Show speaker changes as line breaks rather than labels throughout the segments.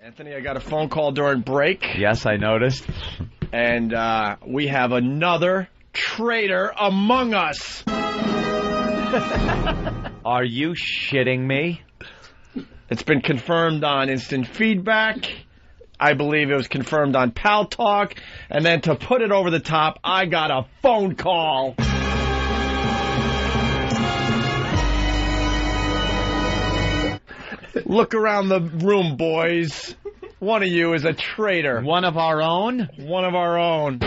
Anthony, I got a phone call during break.
Yes, I noticed.
And we have another traitor among us.
Are you shitting me?
It's been confirmed on Instant Feedback. I believe it was confirmed on Pal Talk. And then to put it over the top, I got a phone call. Look around the room, boys. One of you is a traitor.
One of our own?
One of our own.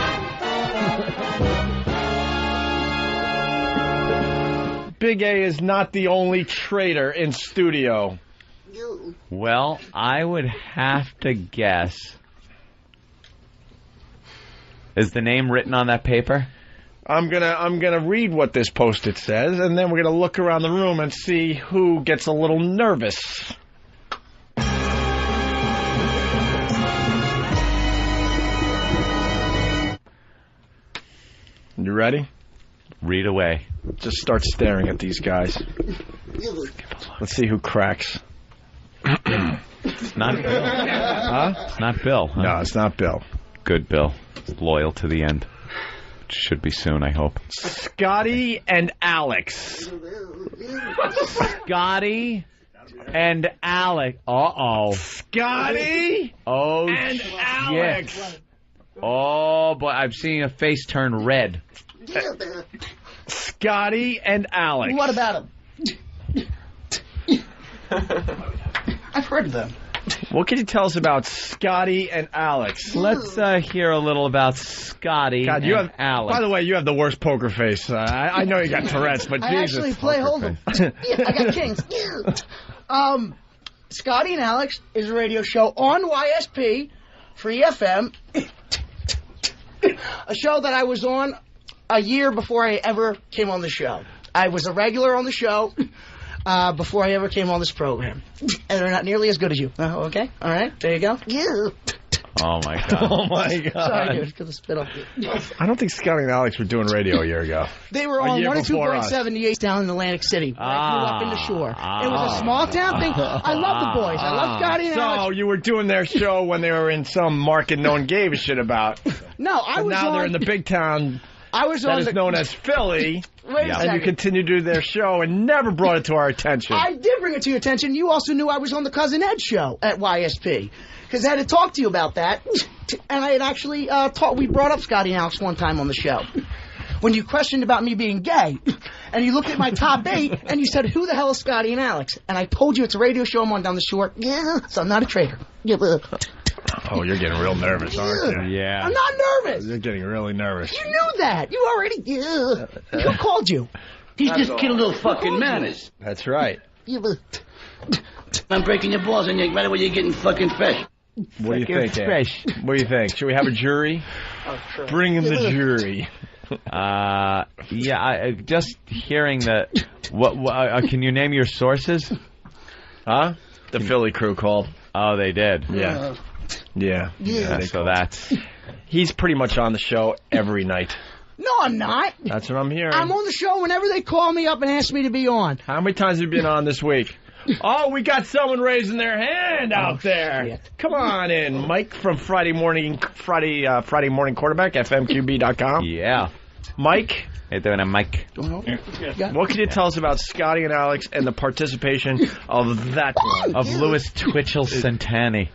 Big A is not the only traitor in studio.
Well, I would have to guess. Is the name written on that paper?
I'm gonna read what this Post-it says, and then we're gonna look around the room and see who gets a little nervous. You ready?
Read away.
Just start staring at these guys. Let's see who cracks.
It's not Bill.
Huh?
It's not Bill. Huh?
No, it's not Bill.
Good Bill. Loyal to the end. Should be soon, I hope.
Scotty and Alex.
Scotty and Alex. Uh-oh.
Scotty and Alex.
Oh, boy, I'm seeing a face turn red.
Scotty and Alex.
What about them? I've heard of them.
What can you tell us about Scotty and Alex?
Let's hear a little about Scotty and Alex.
By the way, you have the worst poker face. I know you got Tourette's, but
I
Jesus.
actually play Hold'em. Yeah, I got kings. Scotty and Alex is a radio show on YSP, Free FM. A show that I was on a year before I ever came on the show. I was a regular on the show before I ever came on this program. And they're not nearly as good as you. Okay? All right? There you go.
Oh, my God.
Oh, my God.
Sorry, dude. Because I spit on you.
I don't think Scotty and Alex were doing radio a year ago.
They were on 102.7 down in Atlantic City. I grew up in the shore. It was a small town thing. I love the boys. I love Scotty and Alex.
So you were doing their show when they were in some market no one gave a shit about.
No, I was
now they're in the big town that is known as Philly.
Wait a second.
And you continue to do their show and never brought it to our attention.
I did bring it to your attention. You also knew I was on the Cousin Ed show at YSP. Because I had to talk to you about that. And I had actually we brought up Scotty and Alex one time on the show. When you questioned about me being gay. And you looked at my top 8 and you said, who the hell is Scotty and Alex? And I told you it's a radio show I'm on down the shore. Yeah, so I'm not a traitor.
Oh, you're getting real nervous, aren't you?
Yeah.
I'm not nervous.
You're getting really nervous.
You knew that. You already... Who called you?
He's just kid a little fucking manners.
That's right.
I'm breaking your balls and you're right away you're getting fucking fresh.
What do you think, Fresh. What do you think? Should we have a jury? Bring in the jury.
Yeah, just hearing that... can you name your sources?
Huh? The Philly crew called.
Oh, they did?
Yeah. Yeah.
So that's...
He's pretty much on the show every night.
No, I'm not.
That's what I'm hearing.
I'm on the show whenever they call me up and ask me to be on.
How many times have you been on this week? Oh, we got someone raising their hand out there.
Shit.
Come on in. Mike from Friday Morning Quarterback, FMQB.com.
Yeah.
Mike?
Hey, doing a Mike.
What can you tell us about Scotty and Alex and the participation of that one?
Of Louis Twitchels Santani.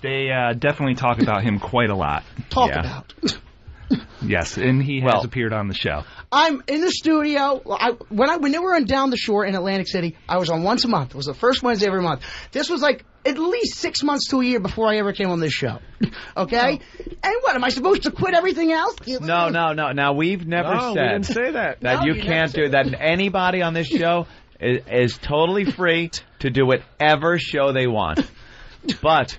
They definitely talk about him quite a lot.
About.
Yes, and he has appeared on the show.
I'm in the studio. When they were on Down the Shore in Atlantic City, I was on once a month. It was the first Wednesday every month. This was like at least 6 months to a year before I ever came on this show. Okay? And what, am I supposed to quit everything else?
No. Now, we've never said...
we didn't say that.
That you can't do that. Anybody on this show is totally free to do whatever show they want. But...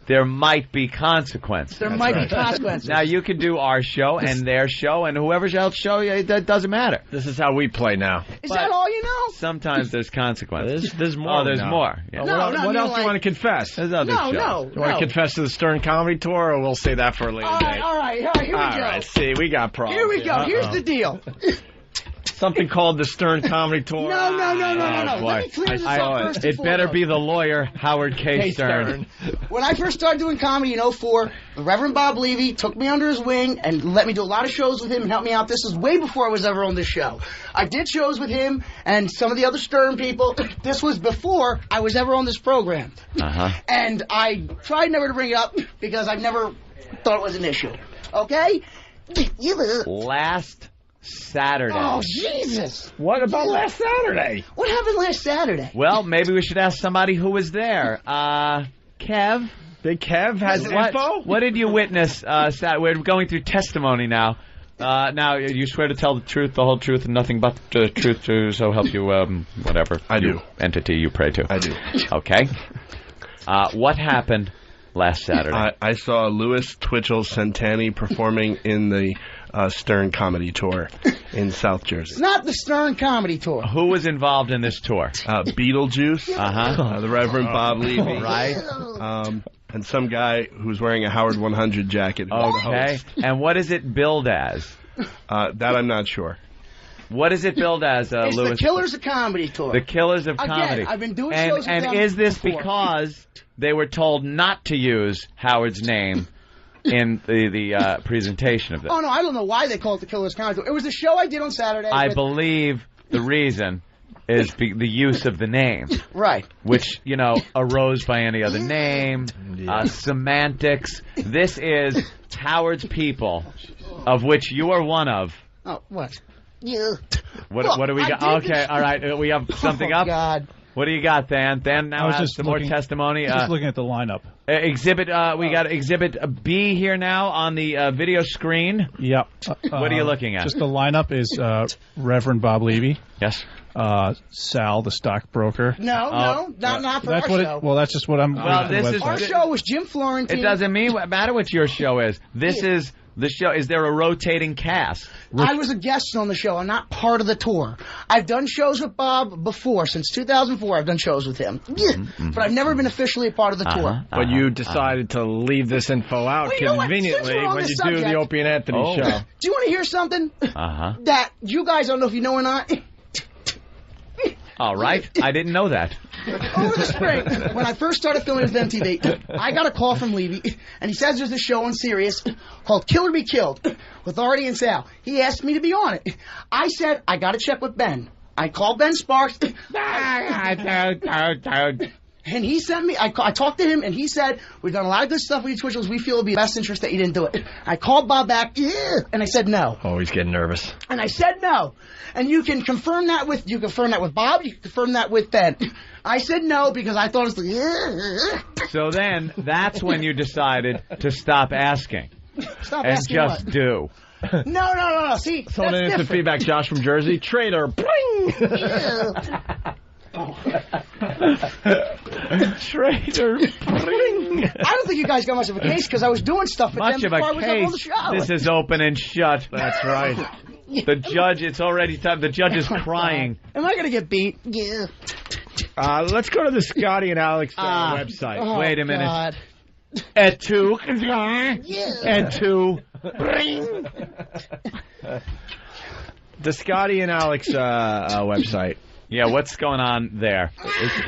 there might be consequences.
There might be consequences.
Now, you can do our show and their show and whoever else show you. That doesn't matter.
This is how we play now.
Is that all you know?
Sometimes there's consequences.
There's more.
Oh, there's more. Yeah.
What else do you want to confess?
There's other shows.
No.
You want to confess to the Stern Comedy Tour, or we'll say that for a later date?
All right, here we go.
All right, see, we got problems.
Here we go. Here's the deal.
something called the Stern Comedy Tour.
No.
boy.
Let me clear this up first.
It better be the lawyer, Howard K. Stern.
When I first started doing comedy in 2004, the Reverend Bob Levy took me under his wing and let me do a lot of shows with him and helped me out. This is way before I was ever on this show. I did shows with him and some of the other Stern people. This was before I was ever on this program. And I tried never to bring it up because I've never thought it was an issue. Okay?
Last Saturday.
Oh, Jesus.
What about last Saturday?
What happened last Saturday?
Well, maybe we should ask somebody who was there. Kev?
Big Kev has info?
What did you witness? We're going through testimony now. Now, you swear to tell the truth, the whole truth, and nothing but the truth to so help you, whatever.
I do.
Entity you pray to.
I do.
Okay. What happened last Saturday?
I saw Louis Twitchels Santani performing in the Stern Comedy Tour in South Jersey.
It's not the Stern Comedy Tour.
Who was involved in this tour?
Beetlejuice, the Reverend Bob Levy,
Right.
And some guy who's wearing a Howard 100 jacket.
Okay. And what is it billed as?
That I'm not sure.
What is it billed as,
It's
Louis?
the Killers of Comedy Tour.
The Killers of Comedy.
Again, I've been doing shows with them
And is this
before.
because they were told not to use Howard's name in the presentation of this?
Oh, no, I don't know why they call it the Killers Comedy Tour. It was a show I did on Saturday.
I believe the reason is the use of the name.
Right.
Which, arose by any other name, semantics. This is Howard's people, of which you are one of.
Oh, what?
What do we got? Okay, all right. We have something up.
God.
What do you got, Dan? Dan now has some more testimony.
Just looking at the lineup.
Exhibit. We got Exhibit B here now on the video screen.
Yep.
What are you looking at?
Just the lineup is Reverend Bob Levy.
Yes.
Sal, the stockbroker.
No, not for our show.
Well, that's just what I'm.
Well, this is
Our show was Jim Florentine.
It doesn't matter what your show is. This is the show. Is there a rotating cast?
I was a guest on the show. I'm not part of the tour. I've done shows with Bob before. Since 2004, I've done shows with him. But I've never been officially a part of the tour.
But you decided to leave this info out
Well, you know what?
conveniently
Since we're on
when
this
you do the
subject-
Opie and Anthony show.
Do you want to hear something? That you guys don't know if you know or not?
All right. I didn't know that.
Over the spring, when I first started filming with MTV, I got a call from Levy, and he says there's a show on Sirius called Kill or Be Killed with Artie and Sal. He asked me to be on it. I said, I got to check with Ben. I called Ben Sparks. And he sent me, I talked to him, and he said, we've done a lot of good stuff with you Twitchels. We feel it would be in best interest that you didn't do it. I called Bob back, and I said no.
Oh, he's getting nervous.
And I said no. And you can confirm that with Bob, you can confirm that with Ben. I said no because I thought it was
So then, that's when you decided to stop asking.
Stop
and
asking
just
what?
do.
No. See,
So
that's
then
different.
feedback, Josh from Jersey. Traitor. Bling! Traitor. Bling!
I don't think you guys got much of a case because I was doing stuff with
Much
them
of
before I
a
was up on the
case.
show.
This is open and shut.
That's right.
The judge, it's already time. The judge is crying.
Am I going to get beat? Yeah.
Let's go to the Scotty and Alex website.
Oh,
Wait a minute.
God.
Et tu?
Yeah.
Et tu?
The Scotty and Alex website.
Yeah, what's going on there?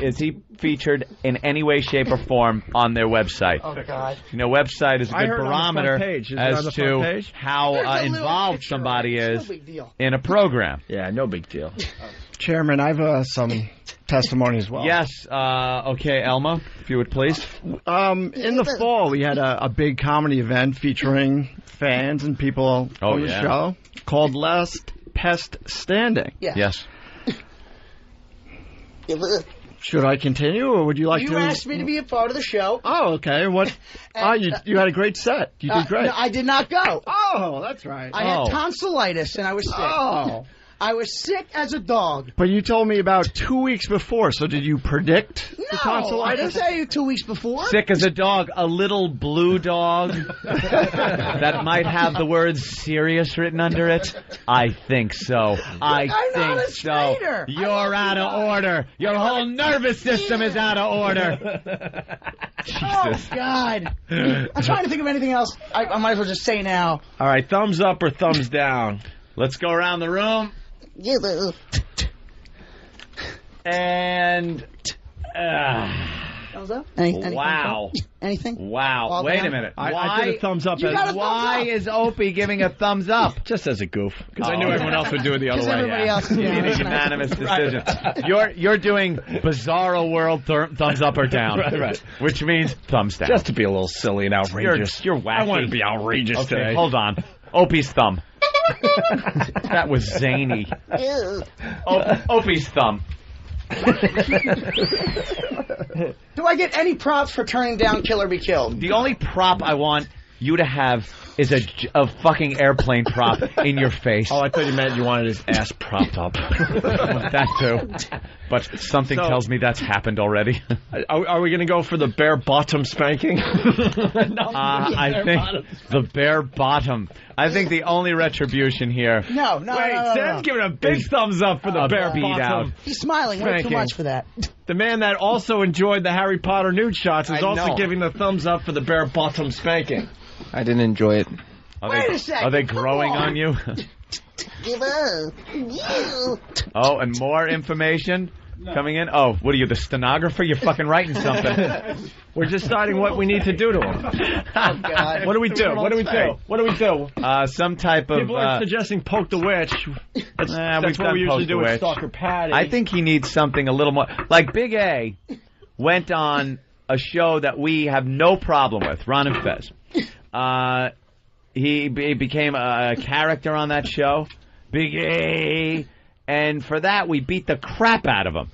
Is he featured in any way, shape, or form on their website?
Oh, God.
Website is a
I
good
heard on the front
barometer
page. Is it on
as
the front
to
page?
how
There's a little
involved
picture
somebody
of it. It's
is
no big deal.
in a program.
Yeah, no big deal.
Chairman, I have some testimony as well.
Yes. Okay, Elma, if you would please.
In the fall, we had a big comedy event featuring fans and people on the show called Last Pest Standing.
Yeah.
Yes.
Should I continue, or would you like to?
You asked me to be a part of the show.
Oh, okay. What? You had a great set. You did great.
No, I did not go.
Oh, that's right.
I had tonsillitis, and I was sick.
Oh.
I was sick as a dog.
But you told me about 2 weeks before, so did you predict the
No,
tonsillitis?
I didn't tell you 2 weeks before.
Sick as a dog, a little blue dog that might have the words serious written under it? I think so.
I'm not a
so.
traitor.
You're out of order. Your whole nervous system is out of order.
Oh, God. I'm trying to think of anything else. I might as well just say now.
All right, thumbs up or thumbs down?
Let's go around the room. And
Thumbs up? Any
wow.
Anything?
Wow.
All
Wait
down?
a minute.
I did a thumbs up.
You got a thumbs
Why
up.
is Opie giving a thumbs up?
Just as a goof, because I knew everyone else would do it the other
Because
way.
everybody else is
You
doing
need a
it.
unanimous decision. You're doing Bizarro World thumbs up or down,
Right.
which means thumbs down.
Just to be a little silly and outrageous.
You're wacky.
I want to be outrageous
Okay,
today.
hold on. Opie's thumb. That was zany. Opie's thumb.
Do I get any props for turning down Kill or Be Killed?
The only prop I want you to have is a fucking airplane prop in your face.
Oh, I thought you meant you wanted his ass propped up.
That too. But something tells me that's happened already.
Are we going to go for the bare bottom spanking?
I think the bare bottom. I think the only retribution here.
No.
Wait, Sam's giving a big thumbs up for the
a
bare
beat
bottom.
out.
He's smiling way too
Spanking.
much for that.
The man that also enjoyed the Harry Potter nude shots is
I
also
know.
giving the thumbs up for the bare bottom spanking.
I didn't enjoy it.
Wait a second.
Are they
come
growing on you? Oh, and more information coming in. Oh, what are you, the stenographer? You're fucking writing something.
We're deciding what we need to do to him.
Oh, God.
What do we do? What do we do? What do we do?
Some type of.
People are suggesting poke the witch. That's
we've
what
done
we usually
Poke
do
the
with
Witch.
Stalker Patty.
I think he needs something a little more. Like Big A went on a show that we have no problem with, Ron and Fez. He became a character on that show, Big A, and for that we beat the crap out of him.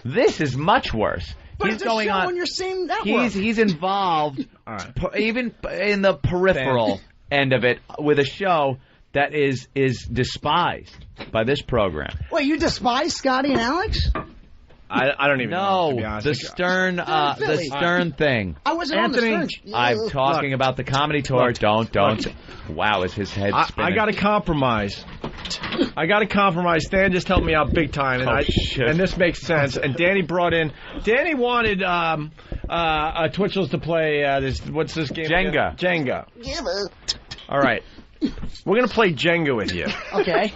This is much worse.
But
He's
it's a
going
show
on.
on your same network.
He's involved,
All right.
even in the peripheral end of it, with a show that is despised by this program.
Wait, you despise Scotty and Alex?
I don't even know. To be
No,
honest
the
with you.
Stern, the
Philly.
Stern thing.
I wasn't
Anthony,
on the Stern.
I'm talking about the comedy tour.
Look.
Don't. Wow, is his head
I
spinning?
got to compromise. Stan just helped me out big time, and
Oh, shit.
and this makes sense. And Danny brought in. Danny wanted Twitchels to play this. What's this game?
Jenga.
Again? Jenga. All right, we're gonna play Jenga with you.
Okay.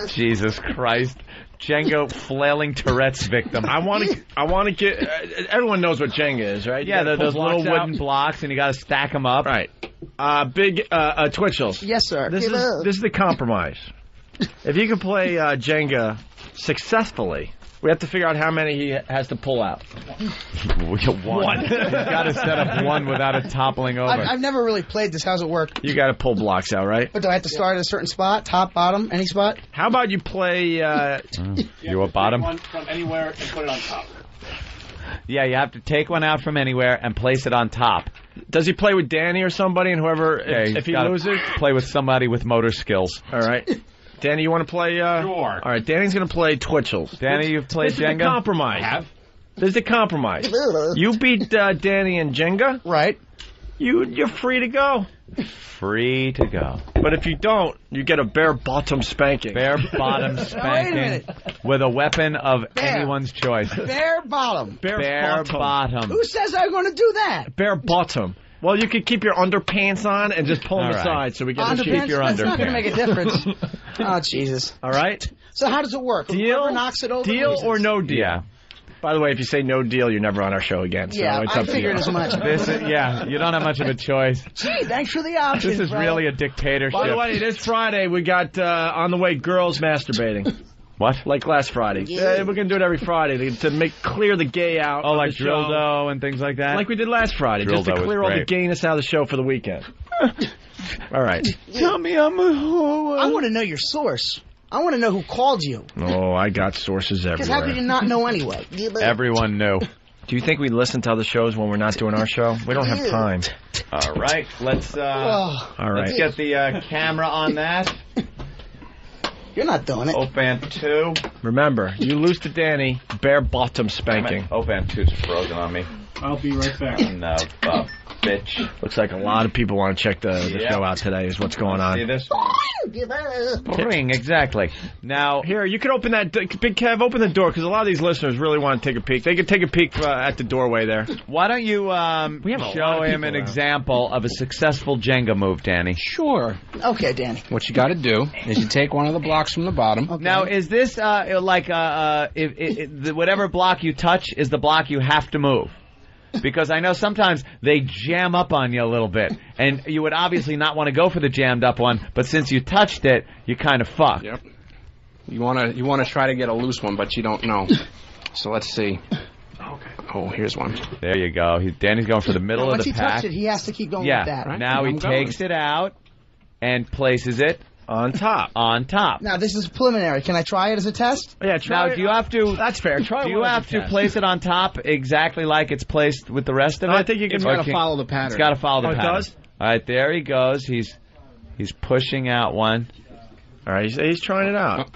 Jesus Christ. Jenga flailing Tourette's victim.
I want to get. Everyone knows what Jenga is, right? You
Yeah,
gotta
those
pull
little
blocks out.
wooden blocks, and you got to stack them up.
Right. Big Twitchels.
Yes, sir.
This is the compromise. If you can play Jenga successfully, we have to figure out how many he has to pull out.
One. He's got to set up one without it toppling over.
I've never really played this. How's it work?
You got to pull blocks out, right?
But do I have to start at a certain spot? Top, bottom, any spot?
How about you play?
You a bottom?
One from anywhere and put it on top.
Yeah, you have to take one out from anywhere and place it on top.
Does he play with Danny or somebody? And whoever,
Yeah,
if he
gotta
loses,
play with somebody with motor skills.
all right. Danny, you want to play?
Sure.
All right, Danny's going to play Twitchels.
Danny, you've played
This is a
Jenga?
compromise. This is a compromise. You beat Danny in Jenga.
Right.
You're free to go.
Free to go.
But if you don't, you get a bare bottom spanking.
Bare bottom
Wait a
spanking
minute.
with a weapon of
Bare.
anyone's choice.
Bare bottom.
Bare bottom.
Who says I'm going to do that?
Bare bottom. Well, you could keep your underpants on and just pull them
All right.
aside so we get the
Underpants?
cheap.
your
That's not going to
underpants.
make a difference. Oh, Jesus.
All right?
So how does it work?
Deal?
Whoever knocks it over
Deal
loses.
or no deal?
Yeah.
By the way, if you say no deal, you're never on our show again. So
Yeah,
it's
I
up to you.
figured as much.
Yeah, you don't have much of a choice.
Gee, thanks for the option.
This is really a dictatorship.
By the way, this Friday we got on the way girls masturbating.
What?
Like last Friday. We're going to do it every Friday to make clear the gay out.
Oh,
of
like
the show.
dildo and things like that?
Like we did last Friday, just to
Dildo was
clear all the
great.
gayness out of the show for the weekend. All right.
Tell me I'm a hoe.
I want to know your source. I want to know who called you.
Oh, I got sources
Because how could you
everywhere.
not know anyway?
Everyone knew.
Do you think we listen to other shows when we're not doing our show? We don't have time.
All right, let's
All right.
let's get the camera on that.
You're not doing it.
Opan 2.
Remember, you lose to Danny, bare bottom spanking.
Opan 2's frozen on me.
I'll be right back.
No, bitch.
Looks like a lot of people want to check the show out today. Is what's going on.
See this one? Ring, exactly. Now,
here, you can open that. Big Kev, open the door because a lot of these listeners really want to take a peek. They can take a peek at the doorway there.
Why don't you show him an example of a successful Jenga move, Danny?
Sure.
Okay, Danny.
What you got to do is you take one of the blocks from the bottom.
Okay.
Now, is this whatever block you touch is the block you have to move? Because I know sometimes they jam up on you a little bit, and you would obviously not want to go for the jammed up one, but since you touched it, you kind of fucked.
Yep. You wanna try to get a loose one, but you don't know. So let's see. Okay. Oh, here's one.
There you go. Danny's going for the middle of the pack.
Once he touched it, he has to keep going with that.
Right? Now he takes it out and places it
on top.
On top.
Now, this is preliminary. Can I try it as a test?
Yeah, try
now,
it.
Do you have to...
That's fair. Try
Do you have to place it on top exactly like it's placed with the rest of it?
I think you can...
It's got to follow the pattern.
It's got to follow the pattern.
It does?
All right, there he goes. He's pushing out one.
All right, he's trying it out.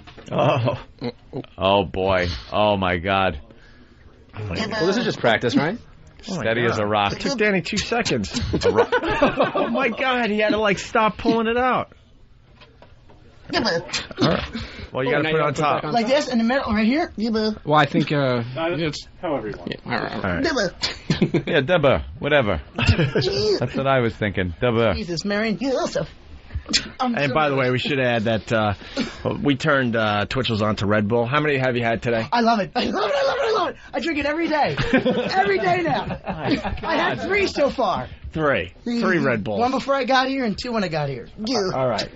Oh, boy. Oh, my God.
Well, this is just practice, right?
Steady as a rock.
It took Danny 2 seconds. Oh, my God. He had to, stop pulling it out. All right. Well, you got to put it on top.
Like this, in the middle, right here?
Well, I think it's...
However you want.
Yeah, all right.
Yeah, Dubba. Whatever. That's what I was thinking. Dubba.
Jesus, Marion, you also...
And by the way, we should add that we turned Twitchels onto Red Bull. How many have you had today?
I love it. I love it. I love it. I love it. I drink it every day. Every day now. I had 3 so far.
3 Red Bulls.
1 before I got here and 2 when I got here.
All right.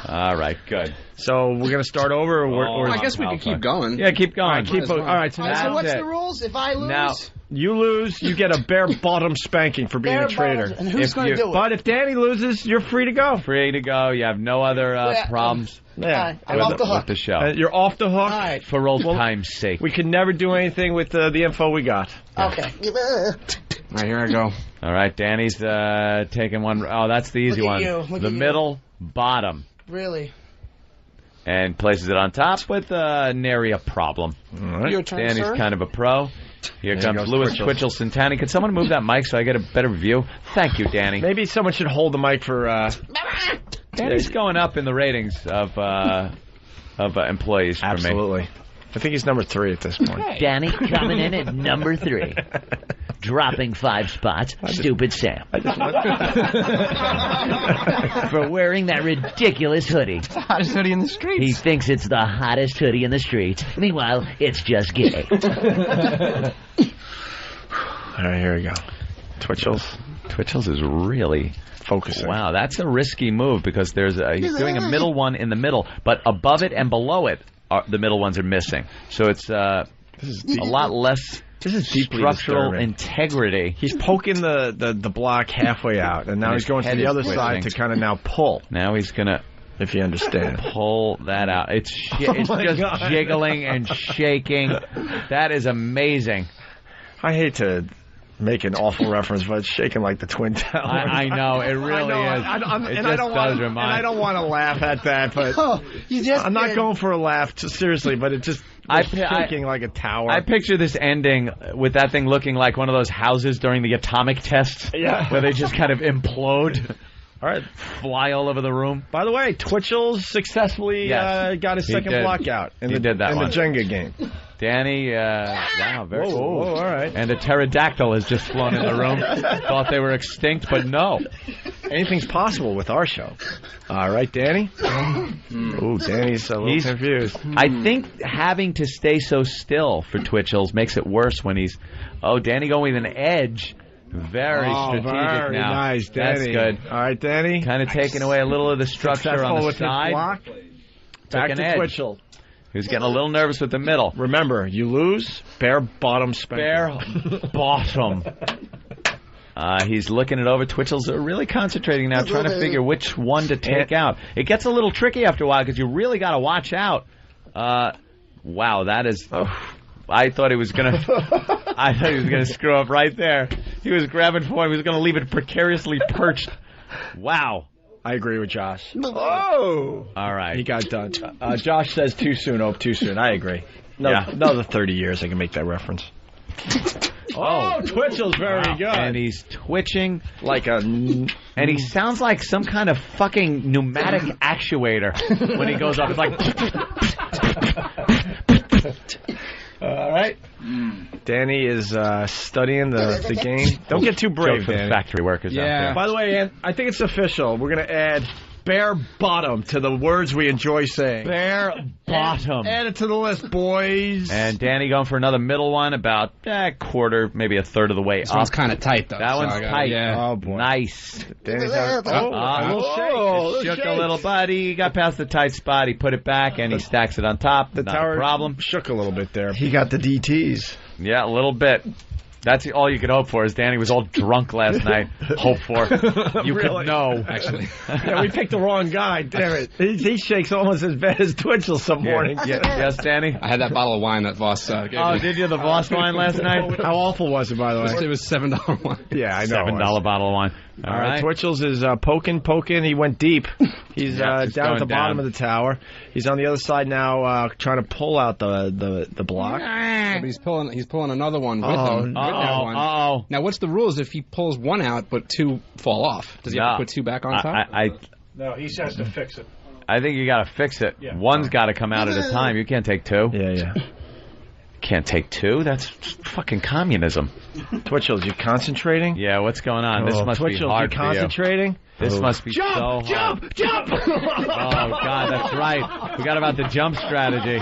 All right, good.
So we're gonna start over, or
I guess we can keep going.
Yeah, keep going.
All right. So
so what's the rules? If I lose,
Now,
you lose, you get a bare bottom spanking for being a traitor.
And who's going to do it?
But if Danny loses, you're free to go.
Free to go. You have no other problems.
Yeah,
I'm off the hook.
With the show.
You're off the hook.
All right.
For old time's sake.
We can never do anything with the info we got.
Okay.
All right, here I go.
All right, Danny's taking one. Oh, that's the easy one. The middle bottom.
Really?
And places it on top with nary a problem.
All right.
Your turn,
Danny's
sir.
kind of a pro. Here comes Louis Twitchell Santani. Could someone move that mic so I get a better view? Thank you, Danny.
Maybe someone should hold the mic for...
Danny's going up in the ratings of employees for me.
Absolutely. I think he's number 3 at this point.
Danny coming in at number 3. Dropping 5 spots, stupid Sam. For wearing that ridiculous hoodie.
It's the hottest hoodie in the streets.
He thinks it's the hottest hoodie in the streets. Meanwhile, it's just gay.
All right, here we go.
Twitchels is really
focusing.
Wow, that's a risky move because he's doing a middle one in the middle, but above it and below it, the middle ones are missing. So it's a lot less...
This is deeply
structural
disturbing.
integrity.
He's poking the block halfway out, and now he's going to the other side to kind of now pull.
Now he's going to,
if you understand,
pull that out. It's just jiggling and shaking. That is amazing.
I hate to make an awful reference, but it's shaking like the Twin Towers.
I know, it really is.
I don't want to laugh at that, but I'm not going for a laugh, seriously, but it just... shaking like a tower.
I picture this ending with that thing looking like one of those houses during the atomic tests, where they just kind of implode. All right, fly all over the room.
By the way, Twitchels successfully got his second block out in the Jenga game.
Danny, wow, very
cool. All right.
And a pterodactyl has just flown in the room. Thought they were extinct, but no.
Anything's possible with our show. All right, Danny. Ooh, Danny's a little confused.
I think having to stay so still for Twitchels makes it worse when he's... Oh, Danny going with an edge. Very strategic
very
now.
Nice, Danny.
That's good.
All right, Danny.
Kind of taking away a little of the structure on the
with
side.
Block. Back to Twitchell.
He was getting a little nervous with the middle.
Remember, you lose, bare bottom spanking.
Bare bottom. He's looking it over. Twitchels are really concentrating now, trying to figure which one to take out. It gets a little tricky after a while because you really got to watch out. Wow, that is... I thought he was gonna screw up right there. He was grabbing for him. He was gonna leave it precariously perched. Wow.
I agree with Josh. Oh!
All right.
He got done. Josh says too soon, too soon. I agree. Another 30 years I can make that reference. Oh, Twitchell's very good.
And he's twitching
like a...
And he sounds like some kind of fucking pneumatic actuator when he goes up. It's like...
All right. Danny is studying the game. Don't get too brave,
for the
Danny.
factory workers out there.
By the way, I think it's official. We're going to add bare bottom to the words we enjoy saying.
Bare bottom.
Add it to the list, boys.
And Danny going for another middle one, about a quarter, maybe a third of the way
This
up.
one's kind of tight, though.
That one's tight.
Yeah.
Oh, boy.
Nice.
Danny's having a little shake.
It shook a little buddy. He got past the tight spot. He put it back, and he stacks it on top.
The
Not
tower
a problem.
shook a little bit there.
He got the DTs.
Yeah, a little bit. That's all you could hope for. Is Danny was all drunk last night. Hope for. You
Really?
could know.
Actually.
Yeah, we picked the wrong guy. Damn it. He shakes almost as bad as Twitchell some mornings.
Yes, Danny?
I had that bottle of wine that Voss gave
Oh,
me.
did you? The Voss wine last night?
How awful was it, by the way?
It was $7 wine.
Yeah, I know.
$7 bottle of wine.
All right. Twitchell's is poking. He went deep. He's down at the bottom of the tower. He's on the other side now, trying to pull out the block.
But he's pulling another one with him. With that one.
Uh-oh.
Now, what's the rules if he pulls one out but two fall off? Does he have to put two back on top?
No, he has to fix it.
I think you got to fix it. Yeah. One's got to come out at a time. You can't take two.
Yeah.
Can't take two? That's fucking communism.
Twitchell's, you concentrating?
Yeah, what's going on? This must be hard
you concentrating?
For you. This must be so hard.
Jump!
Oh, God, that's right. Forgot about the jump strategy.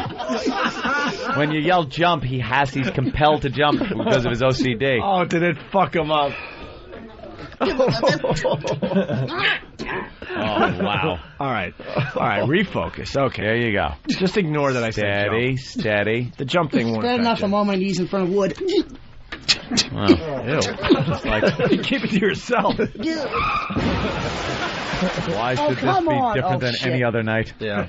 When you yell jump, he's compelled to jump because of his OCD.
Oh, did it fuck him up?
Oh, wow.
All right, refocus. Okay.
There you go.
Just ignore that I said jump.
Steady.
The jump thing won't
Bad enough
affect
I'm on my knees in front of wood.
Oh, ew. Just like,
you keep it to yourself.
why should this be different than any other night?
Yeah.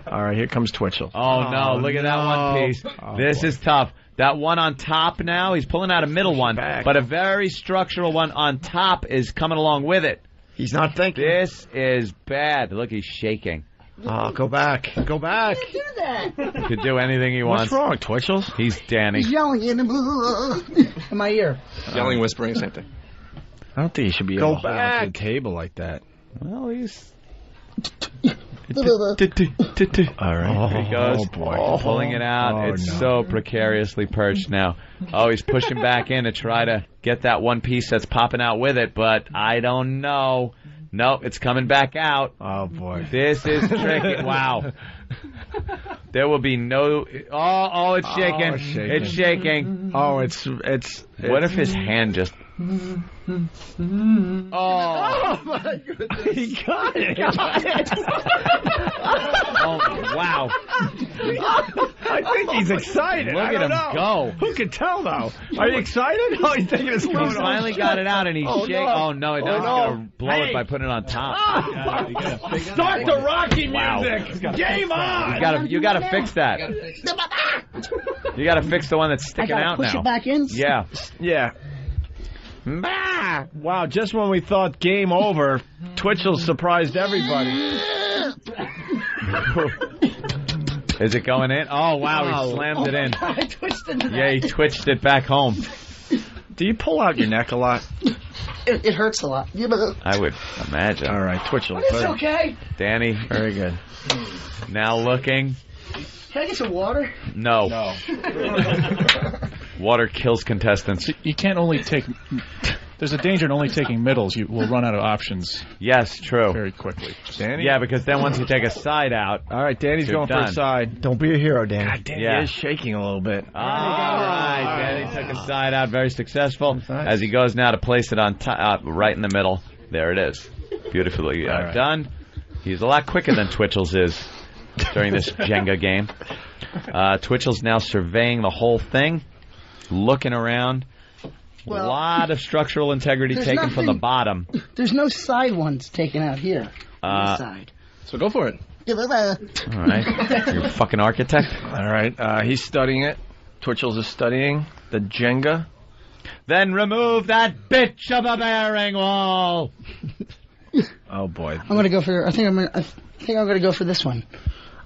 All right, here comes Twitchell.
Oh, no, look at that one piece. This is tough. That one on top now, he's pulling out a middle one, but a very structural one on top is coming along with it.
He's not thinking.
This is bad. Look, he's shaking.
Oh, go back. Go back.
Do that.
Could do anything he wants.
What's wrong, Twitchell's?
He's Danny.
He's yelling in my ear.
Yelling, whispering, same thing.
I don't think he should be able to hold on to the table like that.
Well, he's...
All right.
Here he goes.
Oh, boy.
Pulling it out. It's so precariously perched now. Oh, he's pushing back in to try to get that one piece that's popping out with it, but I don't know. Nope, it's coming back out.
Oh, boy.
This is tricky. Wow. There will be no... Oh, it's shaking. It's shaking.
Oh, it's...
What if his hand just...
Oh, my goodness. He got it.
Oh, wow.
I think he's excited.
Look at him go.
Who can tell, though? Are you excited? Oh, he's thinking it's going
He finally got it out, and he's shaking.
No.
Oh, no, it doesn't going to blow it by putting it on top.
Start the Rocky music. Game on.
You got to fix that. You got to fix the one that's sticking out
push
now.
it back in?
Yeah.
Yeah. Wow, just when we thought game over, Twitchell surprised everybody.
Is it going in? Oh, wow, he slammed it in.
I twisted it.
Yeah, he twitched it back home.
Do you pull out your neck a lot?
It hurts a lot.
I would imagine.
All right, Twitchell.
It's okay.
Danny.
Very good.
Now looking.
Can I get some water?
No. Water kills contestants.
You can't only take... There's a danger in only taking middles. You will run out of options.
Yes, true.
Very quickly.
Danny?
Yeah, because then once you take a side out...
All right, Danny's going for a side.
Don't be a hero, Danny.
God, Danny is shaking a little bit.
All right, Danny took a side out, very successful. As he goes now to place it on top, right in the middle. There it is. Beautifully done. He's a lot quicker than Twitchell's is during this Jenga game. Twitchell's now surveying the whole thing, looking around.
Well,
a lot of structural integrity taken from the bottom.
There's no side ones taken out here. On this side.
So go for it.
All right. You're a fucking architect.
All right. He's studying it. Twitchell's is studying the Jenga.
Then remove that bitch of a bearing wall.
Oh boy.
I'm gonna go for. I think I'm gonna go for this one.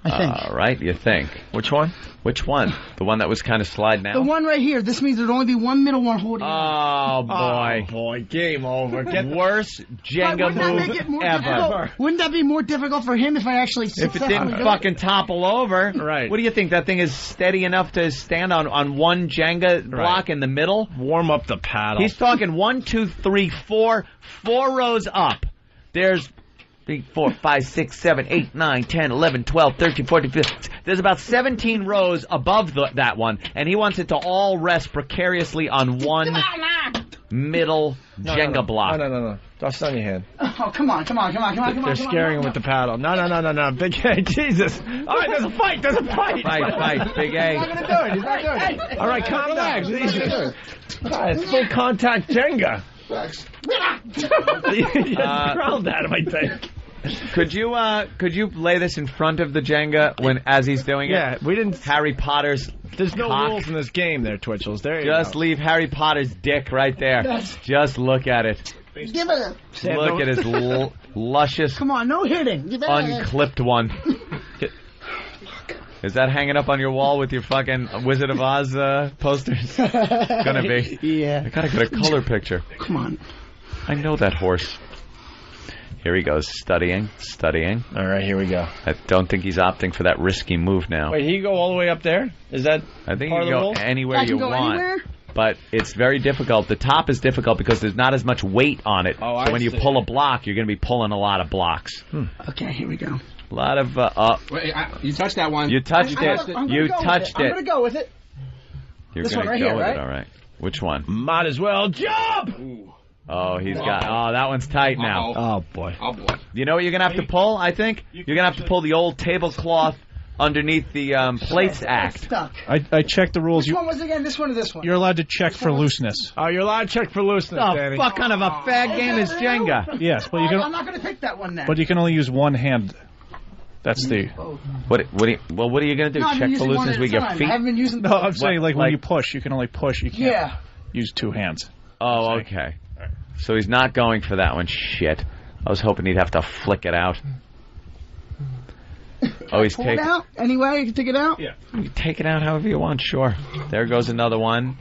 I think.
All right, you think.
Which one?
Which one? The one that was kind of sliding out?
The one right here. This means there'd only be one middle one holding
Oh, boy.
Oh, boy. Game over.
Worst Jenga move ever.
Wouldn't that be more difficult for him if I actually
If it didn't fucking topple over.
Right.
What do you think? That thing is steady enough to stand on one Jenga block in the middle?
Warm up the paddle.
He's talking 1, 2, 3, 4 rows up. There's 3, 4, 5, 6, 7, 8, 9, 10, 11, 12, 13, 14, 15. There's about 17 rows above that one, and he wants it to all rest precariously on one middle Jenga block.
No. Don't stand your hand.
Oh, come on.
They're scaring him with the paddle. No. Big A, Jesus. All right, there's a fight.
Fight, Big A.
He's not going to do it. He's not doing it.
All right, calm down. Jesus. It's full contact Jenga. You growled at him, I think.
Could you lay this in front of the Jenga as he's doing it?
Yeah, we didn't.
Harry Potter's.
There's no
cock.
rules in this game, there, Twitchels. There you
Just
go.
leave Harry Potter's dick right there.
Yes.
Just look at it.
Give it a...
Look at his luscious,
Come on, no hitting. Give it
unclipped one. Is that hanging up on your wall with your fucking Wizard of Oz posters? Gonna be.
Yeah.
I gotta get a color picture.
Come on.
I know that horse. Here he goes, studying.
All right, here we go.
I don't think he's opting for that risky move now.
Wait, he go all the way up there? Is that
I think
part
you
of the
can go
rules?
anywhere
I
you
can go
want.
anywhere?
But it's very difficult. The top is difficult because there's not as much weight on it.
Oh,
so
I
when you
see.
pull a block, you're going to be pulling a lot of blocks.
Okay, here we go.
A lot of...
Wait, you touched that one.
You touched it.
I'm
You
gonna go
touched
with
it.
I'm going to go with it.
You're
This
going
one
to
right
go
here,
with
right?
it, all right. Which one?
Might as well jump!
Oh, he's got... Oh, that one's tight now.
Oh, boy.
Oh, boy.
You know what you're going to have to pull, I think? You're going to have to pull the old tablecloth underneath the plates act.
Stuck.
I checked the rules.
Which one was it again? This one or this one?
You're allowed to check for looseness.
Oh, you're allowed to check for looseness,
Oh,
Danny.
fuck kind of a fag game is Jenga?
Yes, but you
I'm
can.
not going to take that one then.
But you can only use one hand. That's the.
What are you going to do?
No, I've been
Check for
using one
looseness
at a
with your
time.
feet?
I haven't been using
No, I'm saying like when
like-
you push, you can only push. You can't use two hands.
Oh, okay. So he's not going for that one. Shit. I was hoping he'd have to flick it out. Oh, he's
Pull it
taking.
out? Anyway, you can take it out?
Yeah.
You take it out however you want. Sure. There goes another one.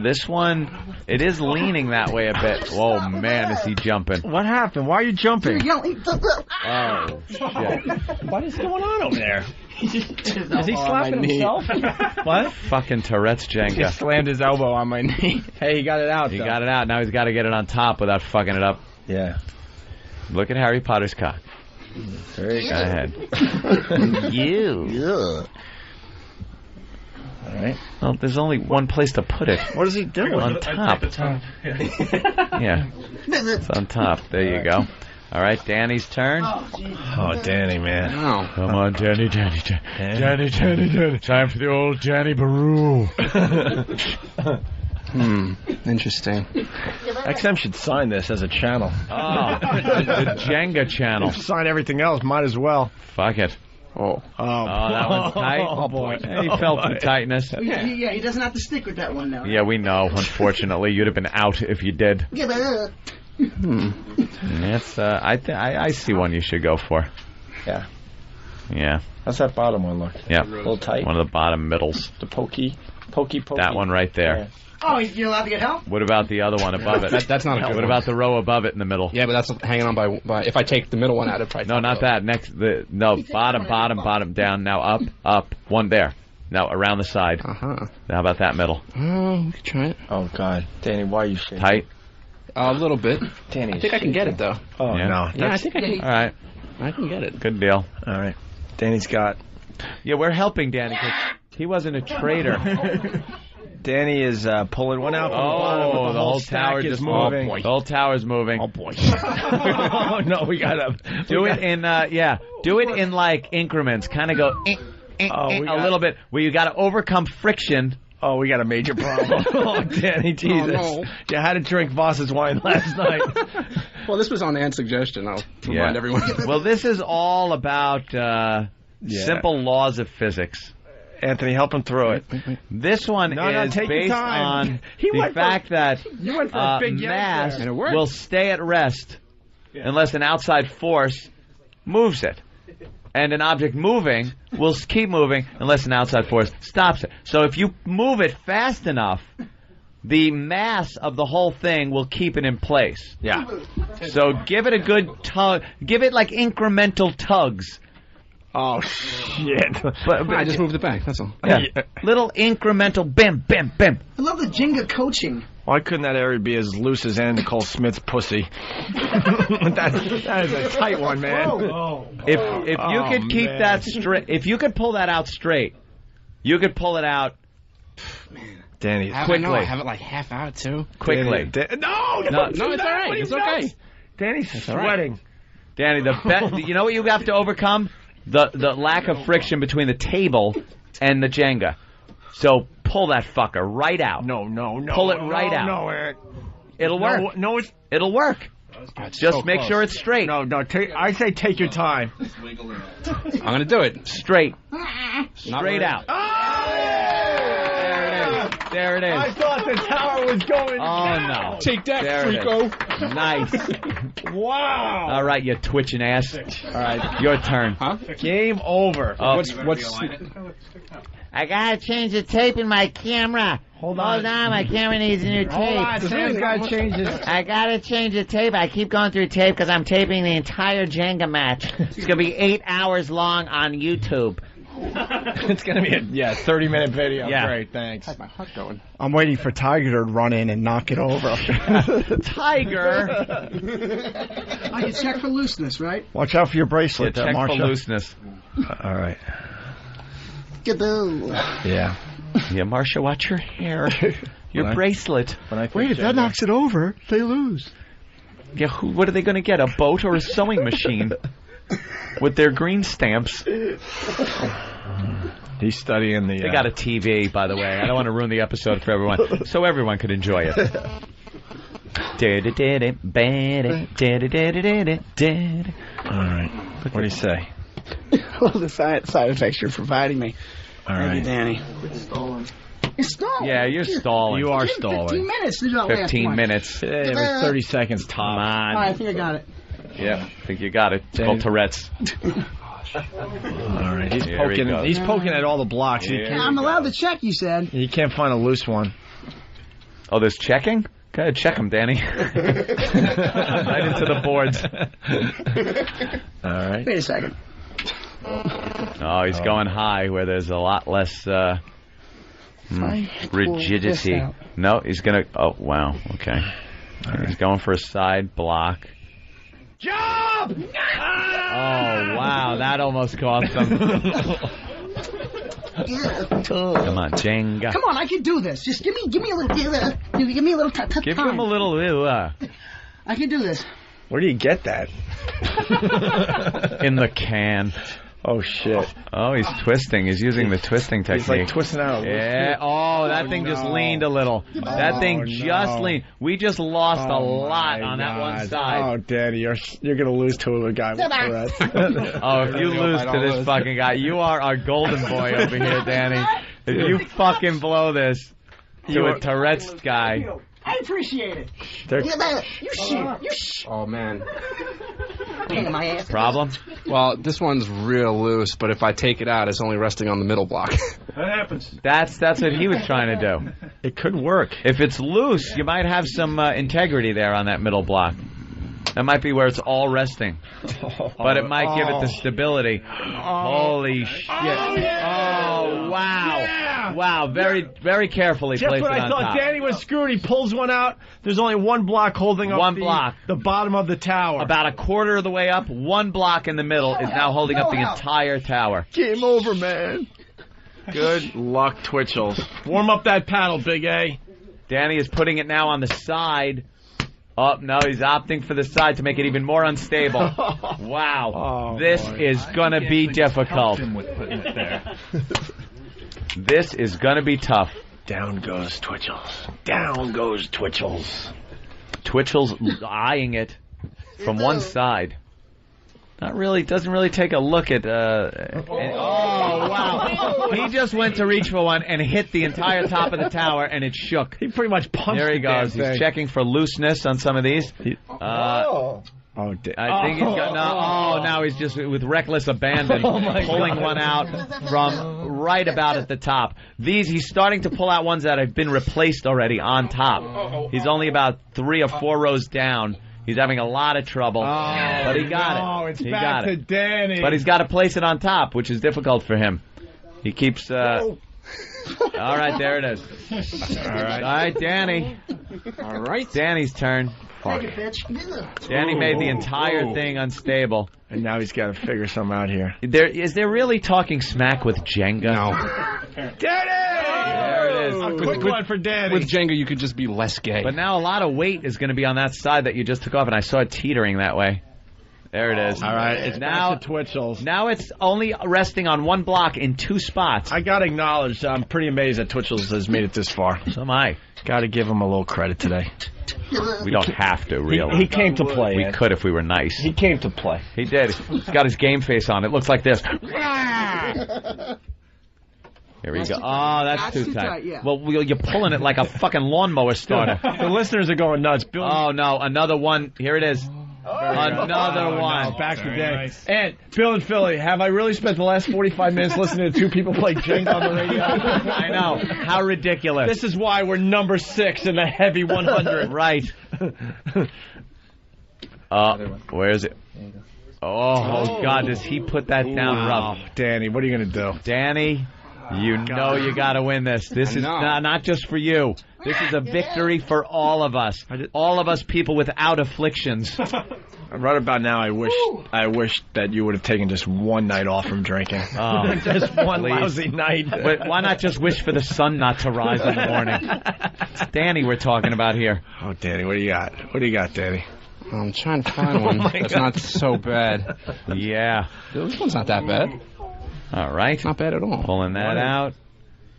This one, it is leaning that way a bit. Whoa, man, is he jumping?
What happened? Why are you jumping?
Oh, shit.
What is going on over there? Is he slapping himself? What?
Fucking Tourette's
He
Jenga.
slammed his elbow on my knee.
Hey, he got it out,
He
though.
got it out. Now he's got to get it on top without fucking it up.
Yeah.
Look at Harry Potter's cock.
Very
Go ahead.
You.
All right.
Well, there's only one place to put it.
What is he doing?
On top. Yeah. It's on top. There you go. All right, Danny's turn.
Oh, Danny, man.
Oh.
Come on, Danny. Time for the old Danny Baru.
Interesting.
XM should sign this as a channel.
Oh, the Jenga channel.
Sign everything else. Might as well.
Fuck it.
Oh,
that one's tight.
Oh, boy.
He felt the tightness.
Yeah, he doesn't have to stick with that one now.
Yeah, we know. Unfortunately, you'd have been out if you did.
Give it up.
That's. I see one you should go for.
Yeah.
Yeah.
How's that bottom one look?
Yeah.
A little tight.
One of the bottom middles.
The pokey.
That one right there.
Yeah.
Oh, you're allowed to get help?
What about the other one above it?
That's not a good
What
one.
about the row above it in the middle?
Yeah, but that's hanging on by. If I take the middle one out, it'd probably.
No, not that. Next, bottom, down. Now up. One there. Now around the side.
Uh-huh.
How about that middle?
Oh, we could try it.
Oh, God. Danny, why are you shaking?
Tight.
A little bit.
Danny,
I think I can get it though.
Oh,
Yeah.
no.
Yeah, I think I can.
All right.
I can get it.
Good deal.
All right. Danny's got...
Yeah, we're helping Danny because he wasn't a traitor.
Danny is pulling one out from the bottom.
Oh,
But
the whole
stack
tower
is
just
moving.
The whole tower's moving.
Oh, boy. Oh, no, we got to...
Do it in Do it in like increments. Kind of go a little bit where you got to overcome friction.
Oh, we got a major problem. Oh, Danny, Jesus.
no.
You had to drink Voss's wine last night.
Well, this was on Ann's suggestion. I'll remind everyone.
Well, this is all about simple laws of physics.
Anthony, help him through it.
This one is
take your
based
time.
on
He
the
went
fact that
You went for a big yank
mass
there.
will stay at rest unless an outside force moves it. and an object moving will keep moving unless an outside force stops it. So if you move it fast enough, the mass of the whole thing will keep it in place.
Yeah.
So give it a good tug. Give it like incremental tugs.
Oh, shit.
But I just moved it back, that's all.
Yeah. Little incremental bim, bim, bim.
I love the Jenga coaching.
Why couldn't that area be as loose as Ann Nicole Smith's pussy? that is a tight one, man.
If you could keep that straight, if you could pull that out straight, you could pull it out.
Danny,
quickly.
I have it like half out too.
Quickly.
No,
it's all right. It's okay.
Danny's sweating.
Danny, you know what you have to overcome? The lack of friction between the table and the Jenga. So pull that fucker right out.
No.
Pull it right out.
No, Eric.
It'll work.
No,
it'll work. Just make sure it's straight.
No. I say take your time.
I'm gonna do it
straight. Straight out. There it is.
I thought the tower was going.
Oh no!
Take that,
there
Freako.
Nice.
Wow.
All right, you twitching ass. All right, your turn.
Huh?
Game over.
What's?
I gotta change the tape in my camera.
Hold on,
my camera needs a new tape.
Hold on, Sam's gotta change this.
I gotta change the tape. I keep going through tape because I'm taping the entire Jenga match. It's gonna be 8 hours long on YouTube.
It's gonna be a 30-minute video.
Yeah.
Great, thanks.
How's my heart going?
I'm waiting for Tiger to run in and knock it over.
Tiger.
I can check for looseness, right?
Watch out for your bracelet,
Check
Marsha.
for looseness.
All right.
Yeah.
Yeah, Marsha, watch your hair. Your bracelet.
Wait, if that knocks it over, they lose.
Yeah, what are they going to get? A boat or a sewing machine? With their green stamps.
He's studying the...
They got a TV, by the way. I don't want to ruin the episode for everyone, so everyone could enjoy it.
All right. What do you say?
Well, the side effects you're providing me.
All
Thank
right.
you, Danny. You're stalling.
Yeah, you're stalling.
You are
15
stalling.
minutes. This is our last
15
one.
minutes.
It was 30 seconds top.
Come on.
All right, I think I got it.
Yeah, I think you got it. It's called Tourette's.
All right. He's
Here he
poking.
goes.
He's poking at all the blocks.
I'm allowed to check, you said.
He can't find a loose one.
Oh, there's checking? Go ahead, check them, Danny. Right into the boards.
All right.
Wait a second.
Oh, he's going high where there's a lot less rigidity. No, he's going to... Oh, wow. Okay. He's going for a side block.
Job!
Oh, wow. That almost cost him. Come on, Jenga.
Come on, I can do this. Just give me a little, give me a little time.
Give him a little...
I can do this.
Where do you get that?
in the can.
Oh, shit.
Oh, he's twisting. He's using the twisting technique.
He's like twisting out.
Yeah. Oh, that thing just leaned a little. That thing just leaned. We just lost a lot on that one side.
Oh, Daddy, you're gonna lose to a guy with Tourette's.
Oh, if you lose to this fucking guy, you are our golden boy over here, Danny. If you fucking blow this to a Tourette's guy.
I appreciate it. You shit.
Oh, man.
Pain in my ass.
Problem?
Well, this one's real loose, but if I take it out, it's only resting on the middle block.
That happens.
That's what he was trying to do.
It could work.
If it's loose, you might have some integrity there on that middle block. That might be where it's all resting. But it might give it the stability. Holy shit. Oh, wow.
Yeah.
Wow, very, very carefully
Just
placed
when
it
I
on
thought
top.
Danny was screwed, he pulls one out. There's only one block holding up the bottom of the tower.
About a quarter of the way up, one block in the middle is now holding up the entire tower.
Game over, man.
Good luck, Twitchels. Warm up that paddle, Big A.
Danny is putting it now on the side. Oh, no, he's opting for the side to make it even more unstable. Wow. This is going to be difficult. This is going to be tough.
Down goes Twitchels. Down goes Twitchels.
Twitchels eyeing it from one side. Not really, doesn't really take a look at, oh, wow. He just went to reach for one and hit the entire top of the tower, and it shook.
He pretty much punched
There he
the damn
goes.
thing.
He's checking for looseness on some of these. I think he's got now he's just with reckless abandon pulling one out from right about at the top. He's starting to pull out ones that have been replaced already on top. He's only about 3 or 4 rows down. He's having a lot of trouble, but he got it.
Oh, it's
he
back
got
to
it.
Danny.
But he's got to place it on top, which is difficult for him. He keeps. All right, there it is. All right, Danny.
All right.
Danny's turn.
Take it, bitch.
Danny made the entire thing unstable.
And now he's got to figure something out here.
Is there really talking smack with Jenga?
No.
Danny!
There it is.
A quick one for Danny.
With Jenga, you could just be less gay.
But now a lot of weight is going to be on that side that you just took off, and I saw it teetering that way. There it is.
All right, it's
now
back to Twitchels.
Now it's only resting on one block in 2 spots.
I got to acknowledge, I'm pretty amazed that Twitchels has made it this far.
So am I.
Got to give him a little credit today.
We don't have to, really.
He came to play.
We could if we were nice.
He came to play.
He did. He's got his game face on. It looks like this. Here we go. Oh, that's too tight.
Yeah.
Well, you're pulling it like a fucking lawnmower starter.
The listeners are going nuts. Bill,
Oh, no. Another one. Here it is. Another one.
no, back to
Very
Danny.
nice.
And Bill and Philly, have I really spent the last 45 minutes listening to 2 people play Jenga on the radio?
I know. How ridiculous.
This is why we're number 6 in the heavy 100.
Right. Where is it? Oh, God, does he put that down rough?
Danny, what are you going to do?
Danny, you know you got to win this. This is not just for you. This is a victory for all of us. All of us people without afflictions.
Right about now, I wish that you would have taken just one night off from drinking.
Oh,
just one
please.
lousy night.
But why not just wish for the sun not to rise in the morning? It's Danny we're talking about here.
Oh, Danny, what do you got? What do you got, Danny?
I'm trying to find one that's not so bad.
Yeah.
This one's not that bad.
All right.
Not bad at all.
Pulling that out.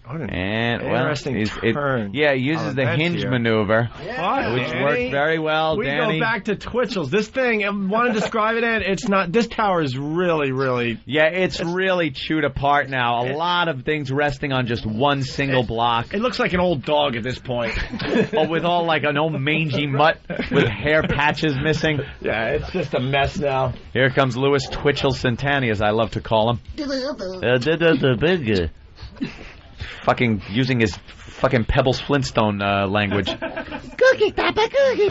What an
And
interesting turn.
he uses the hinge
here.
maneuver,
What,
which
Danny?
worked very well.
We
Danny.
go back to Twitchels. This thing, I want to describe it, Ed. It's not. This tower is really, really.
Yeah, it's really chewed apart now. A lot of things resting on just one single block.
It looks like an old dog at this point.
Or with all like an old mangy mutt with hair patches missing.
Yeah, it's just a mess now.
Here comes Louis Twitchell Santani, as I love to call him. Fucking using his fucking Pebbles Flintstone language.
Cookie, Papa, cookie,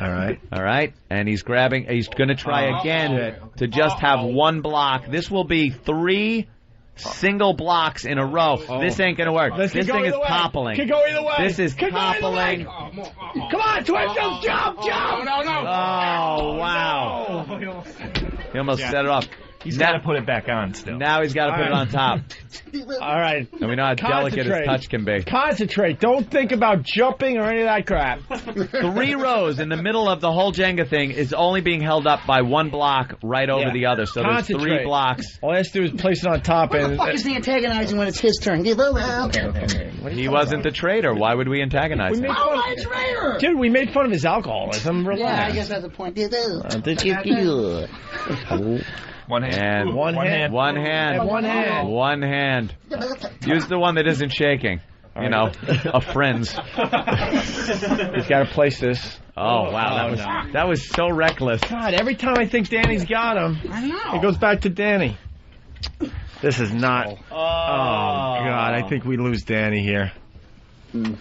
All right.
All right, and he's going to try again to just have one block. This will be 3 single blocks in a row. This ain't going to work.
This
thing is toppling.
Could go either way.
This is toppling.
Come on, Twitchels, jump!
No.
Oh, wow.
No.
He almost set it off.
He's got to put it back on still.
Now he's got to put it on top.
All right.
And we know how delicate his touch can be.
Concentrate. Don't think about jumping or any of that crap.
3 rows in the middle of the whole Jenga thing is only being held up by one block right over the other. So there's 3 blocks.
All he has to do is place it on top.
What the fuck is the antagonizing when it's his turn?
He wasn't the traitor. Why would we antagonize him?
Oh, my traitor!
Dude, we made fun of his alcoholism. Relax.
Yeah, I guess that's the point.
One hand.
And
One hand.
One hand.
One hand.
One hand. Use the one that isn't shaking. You know, a friend's.
He's got to place this.
Oh, wow. That was so reckless.
God, every time I think Danny's got him,
I know.
it goes back to Danny. This is not. Oh, God. I think we lose Danny here.
Come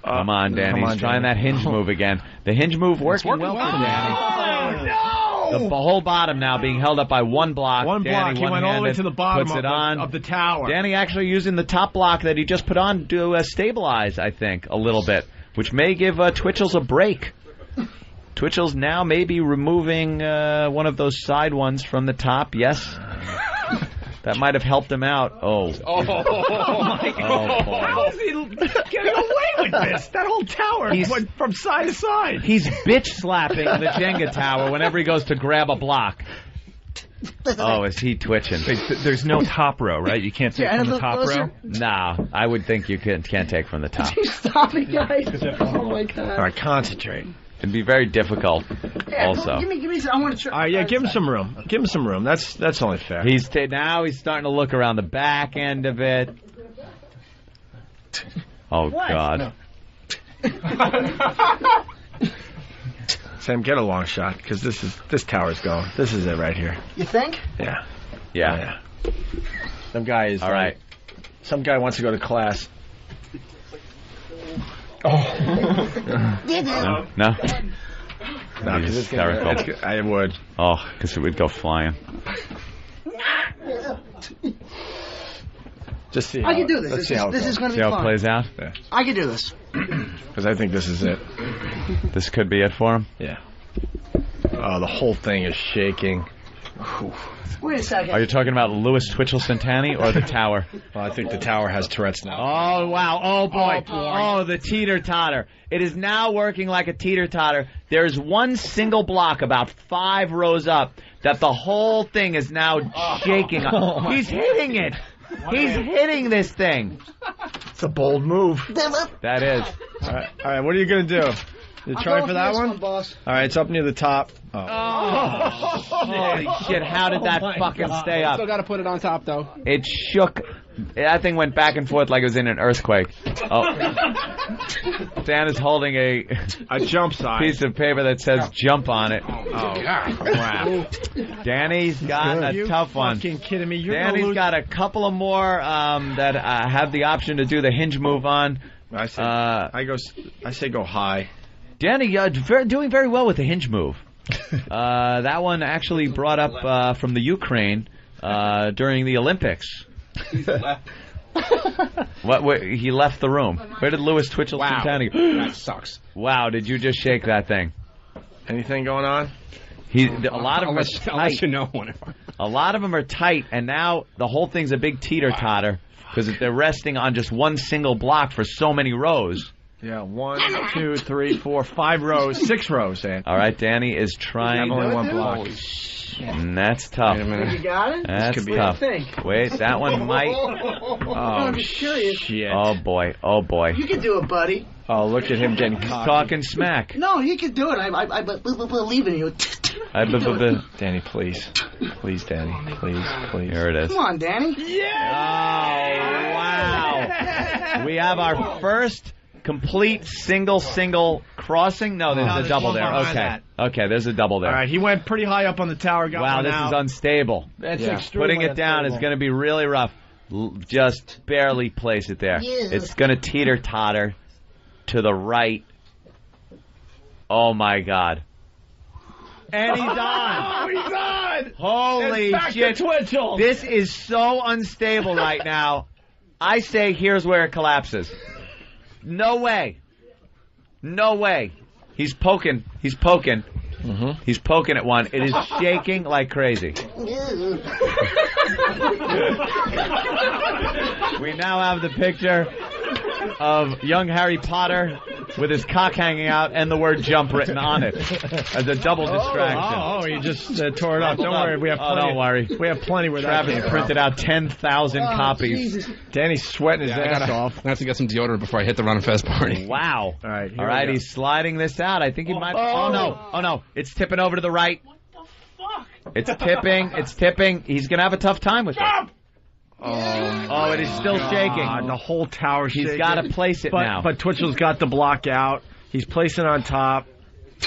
on, Danny. He's trying that hinge move again. The hinge move working well for Danny.
Oh, no!
The whole bottom now being held up by one block.
One block.
Danny
He went all the way to the bottom
puts it on.
of the tower.
Danny actually using the top block that he just put on to stabilize, I think, a little bit, which may give Twitchels a break. Twitchels now may be removing one of those side ones from the top. Yes. That might have helped him out. Oh.
Oh, my God.
Boy.
How is he getting away with this? That whole tower went from side to side.
He's bitch slapping the Jenga tower whenever he goes to grab a block. Oh, is he twitching?
There's no top row, right? You can't take from the top row?
Nah, I would think you can't take from the top.
Stop it, guys. Oh, my God.
All right, concentrate.
It'd be very difficult, also.
Give me some. I want to try.
All right, yeah, give him some room. Give him some room. That's only fair.
Now he's starting to look around the back end of it. Oh,
What?
God.
No.
Sam, get a long shot because this tower's going. This is it right here.
You think?
Yeah.
Yeah.
Some guy is.
All right.
Some guy wants to go to class.
No.
No,
He's
it's
hysterical.
I would.
Oh, because it would go flying.
Just see.
I can do this.
Let's see how
This is going to
See
be
how
fun.
it plays out?
Yeah.
I can do this.
Because I think this is it.
This could be it for him.
Yeah. Oh, the whole thing is shaking.
Wait a second.
Are you talking about Louis Twitchell Santani or the tower?
Well, I think the tower has Tourette's now.
Oh, wow. Oh, boy. Oh, the teeter-totter. It is now working like a teeter-totter. There's one single block about 5 rows up that the whole thing is now shaking. He's hitting it. He's hitting this thing.
It's a bold move.
That is.
All right. What are you going to do? You try for that one?
boss.
All right, it's up near the top. Oh.
Holy shit, how did that fucking stay up?
Still got to put it on top, though.
It shook. That thing went back and forth like it was in an earthquake. Oh. Dan is holding
a jump sign.
Piece of paper that says jump on it.
Oh, wow.
Danny's got a tough one.
Fucking kidding me. You're
Danny's got a couple of more that have the option to do the hinge move on.
I say go high.
Danny, doing very well with the hinge move. That one actually brought up from the Ukraine during the Olympics. What? He left the room. Where did Louis Twitchell Santani go?
That sucks.
Wow, did you just shake that thing?
Anything going on?
A lot of them are tight.
I'll let you know when.
A lot of them are tight, and now the whole thing's a big teeter-totter because they're resting on just one single block for so many rows.
Yeah, 1, 2, 3, 4, 5 rows, 6 rows, Ann.
All right, Danny is trying.
Only one block.
And that's tough.
You got it?
That's tough. Wait, that one might.
Oh,
shit.
Oh boy. Oh boy.
You can do it, buddy.
Oh, look at him getting
He's
cocky.
talking smack.
No, he can do it. I believe in you.
Danny, please. Please, Danny. Please.
Here it is.
Come on, Danny.
Yeah! Oh, wow. We have our first complete single crossing. No, there's a double there. Okay. Okay, there's a double there.
All right, he went pretty high up on the tower. Got
this is unstable.
That's extremely
Putting it down is going to be really rough. Just barely place it there.
Yeah.
It's going to teeter-totter to the right. Oh, my God. And he's on.
Oh, he's on.
Holy shit. This is so unstable right now. I say here's where it collapses. No way. No way. He's poking. He's poking. Mm-hmm. He's poking at one. It is shaking like crazy. We now have the picture of young Harry Potter with his cock hanging out and the word jump written on it as a double distraction.
You just tore it up. Don't worry. We have plenty.
Don't worry.
We have plenty where
Travis printed out 10,000 copies.
Jesus.
Danny's sweating his ass off.
I have to get some deodorant before I hit the Run Fest party.
Wow.
All right.
All right, he's sliding this out. I think he might. Oh, no. Oh, no. It's tipping over to the right. What the fuck? It's tipping. It's tipping. He's going to have a tough time with it. Oh, it is still shaking.
The whole tower's shaking.
He's got to place it now.
But Twitchell's got the block out. He's placing on top.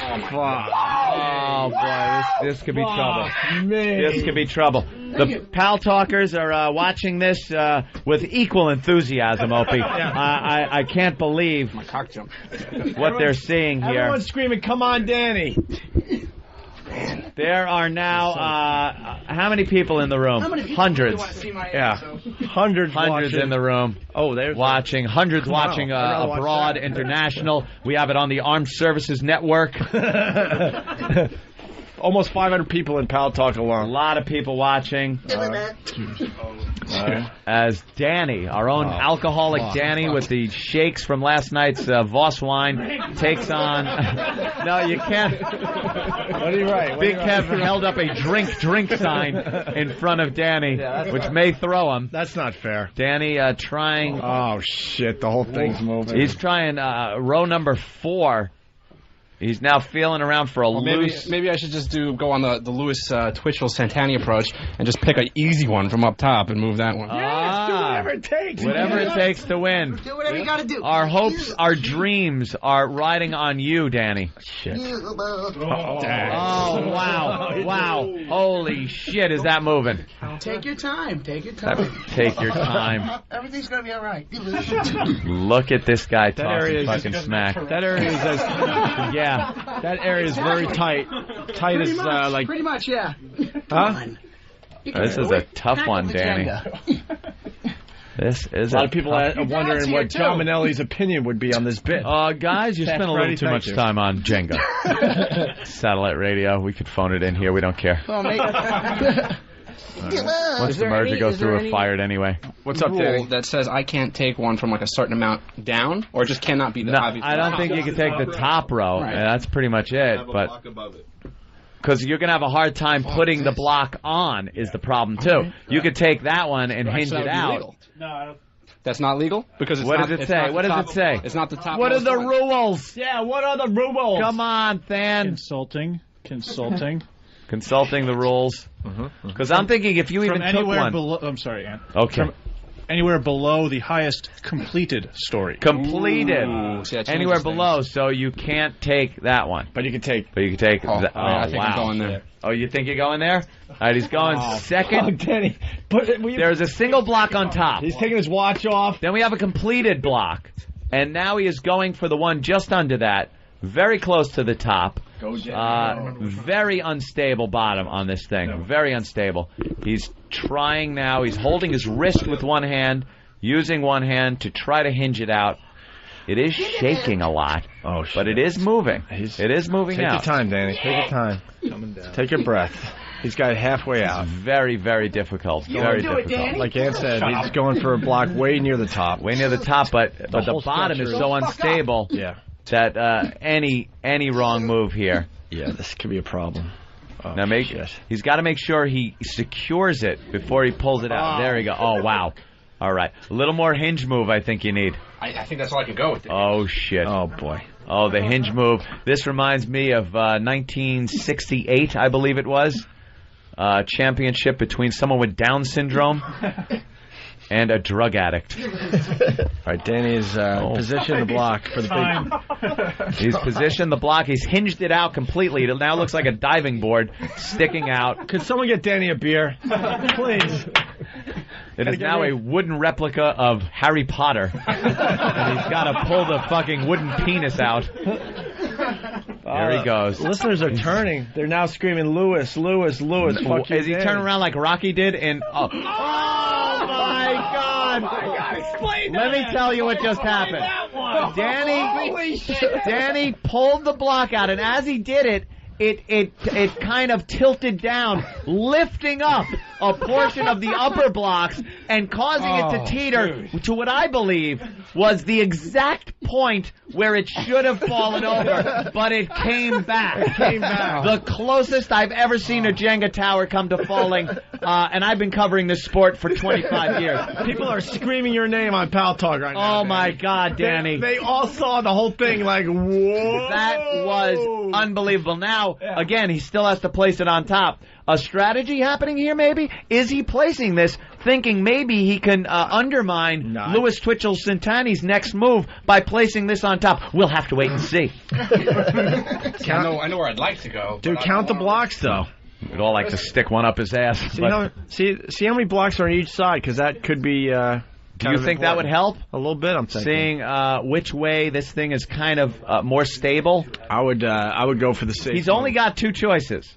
Oh, boy. This could be trouble. This could be trouble. The Pal Talkers are watching this with equal enthusiasm, Opie. I can't believe
My cock jumped.
what they're seeing here.
Everyone's screaming, "Come on, Danny!"
There are now, how many people in the room? Hundreds.
Hundreds
in the room.
Oh, there's
watching. Hundreds watching abroad, international. We have it on the Armed Services Network.
Almost 500 people in Pal Talk alone.
A lot of people watching. As Danny, our own alcoholic Danny with the shakes from last night's Voss wine, takes on... No, you can't...
What are you right?
Big Kev held up a drink sign in front of Danny, which may throw him.
That's not fair.
Danny trying...
Oh, shit. The whole thing's moving.
He's trying row number 4. He's now feeling around for a loose...
Maybe I should just go on the Louis Twitchell Santani approach and just pick an easy one from up top and move that one.
whatever it takes.
Whatever it takes to win.
Do whatever you gotta do.
Our hopes, our dreams are riding on you, Danny.
Shit.
Oh, wow. Wow. Holy shit, is that moving?
Take your time. Take your time.
Take your time.
Everything's gonna be all right.
Look at this guy
That area
talking
is
fucking smack.
That area is
Yeah.
That area is very tight. Tight as like.
Pretty much, yeah.
Huh?
This is a tough one, Danny. This is
a lot of people are wondering what John Manelli's opinion would be on this bit.
Guys, you spent a little too much time on Jenga. Satellite radio. We could phone it in here. We don't care.
Well,
Once the merger goes through, we're fired anyway.
What's up, Danny? That says I can't take one from like a certain amount down, or it just cannot be the obvious.
I don't think you can take the top row.
Right.
And that's pretty much it. But because you're gonna have a hard time putting the block on is the problem too. You could take that one and hinge it out.
No, that's not legal because it's
What
not,
does it
it's
say?
not the
What does
top-
it say?
It's not the top.
What are the
one.
rules?
Yeah, what are the rules?
Come on, Than.
Consulting.
Consulting the rules. Because I'm thinking if you even
From
took
anywhere
one.
below. I'm sorry, Ann.
Okay.
From anywhere below the highest completed story.
Completed.
Ooh, see, that changes
Anywhere
things.
below, so you can't take that one.
But you can take.
But you can take.
Oh, I think
wow.
I'm going there.
Oh, you think you're going there? All right, he's going second.
Danny.
There's a single block on top.
He's taking his watch off.
Then we have a completed block. And now he is going for the one just under that. Very close to the top. Very unstable bottom on this thing. Very unstable. He's trying now. He's holding his wrist with one hand, using one hand to try to hinge it out. It is shaking a lot, but it is moving. It is moving
Take
out.
your time, Danny. Take your time. Take your breath. He's got it halfway out.
Very, very difficult. Very difficult.
Like Ann said, he's going for a block way near the top.
Way near the top, but the bottom is so unstable.
Yeah.
That any wrong move here.
Yeah, this could be a problem. Oh,
Now he's got to make sure he secures it before he pulls it out. There we go. Oh wow. All right, a little more hinge move. I think you need.
I think that's all I can go with.
Oh shit.
Oh boy.
Oh, the hinge move. This reminds me of 1968, I believe it was. Championship between someone with Down syndrome and a drug addict.
All right, Danny is positioned the block for the big.
He's positioned the block. He's hinged it out completely. It now looks like a diving board sticking out.
Could someone get Danny a beer, please?
It is now a wooden replica of Harry Potter, and he's got to pull the fucking wooden penis out. There he goes.
Listeners are turning. They're now screaming, "Lewis, Lewis, Lewis!" Fuck
Is he
you,
turning around like Rocky did? And oh my God! Let me tell you what just happened. Danny pulled the block out, and as he did it, it kind of tilted down, lifting up a portion of the upper blocks and causing it to teeter to what I believe was the exact point where it should have fallen over, but it came back. The closest I've ever seen a Jenga tower come to falling, and I've been covering this sport for 25 years.
People are screaming your name on Pal Talk right now.
Oh my God, Danny.
They all saw the whole thing like, whoa.
That was unbelievable. Now, again, he still has to place it on top. A strategy happening here, maybe? Is he placing this thinking maybe he can undermine Louis Twitchell Santani's next move by placing this on top? We'll have to wait and see.
I know where I'd like to go.
Dude, count the blocks, though.
We'd all like to stick one up his ass.
See how many blocks are on each side, because that could be...
do you think that would help?
A little bit, I'm thinking.
Seeing which way this thing is kind of more stable?
I would go for the safe.
He's only got two choices.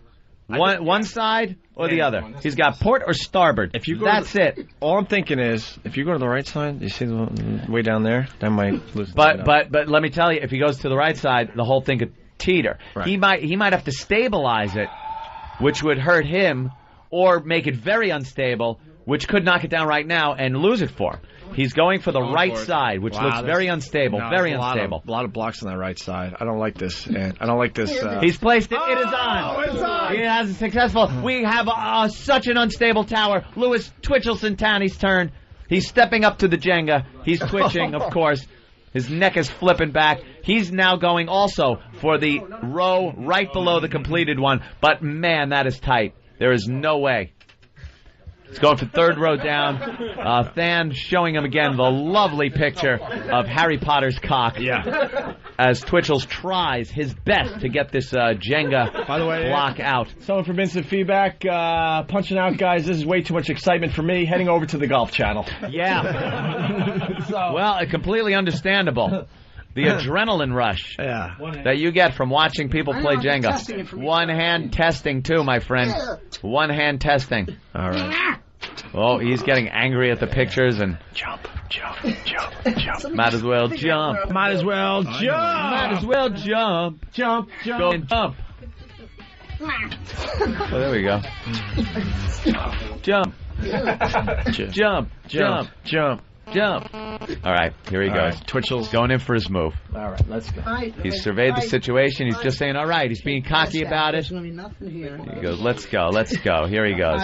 One side or the other. He's got port or starboard.
If you go
That's it.
All I'm thinking is, if you go to the right side, you see the way down there, that might lose.
But let me tell you, if he goes to the right side, the whole thing could teeter. Right. He might have to stabilize it, which would hurt him, or make it very unstable, which could knock it down right now and lose it for him. He's going for the right side, which looks very unstable. Very unstable.
A lot of blocks on that right side. I don't like this. I don't like this.
He's placed it. It is on.
It's on.
It has successful. We have such an unstable tower. Louis Twitchell Santani's turn. He's stepping up to the Jenga. He's twitching, of course. His neck is flipping back. He's now going also for the row right below the completed one. But, man, that is tight. There is no way. He's going for third row down. Than showing him again the lovely picture of Harry Potter's cock.
Yeah.
As Twitchels tries his best to get this Jenga block out.
Someone from Instant Feedback, punching out, guys. This is way too much excitement for me. Heading over to the Golf Channel.
Yeah. Well, completely understandable. The adrenaline rush that you get from watching people play Jenga. One hand testing, too, my friend. One hand testing.
All right.
Oh, he's getting angry at the pictures and...
Jump.
Might as well jump.
Might as well jump.
Might as well jump.
Jump.
Go and jump. Oh, there we go. Jump. Jump. All right, here he goes.
Twitchels
going in for his move.
All right, let's go.
He's surveyed the situation. He's just saying, all right. He's being cocky about it.
There's going to be nothing here.
He goes, let's go. Here he goes.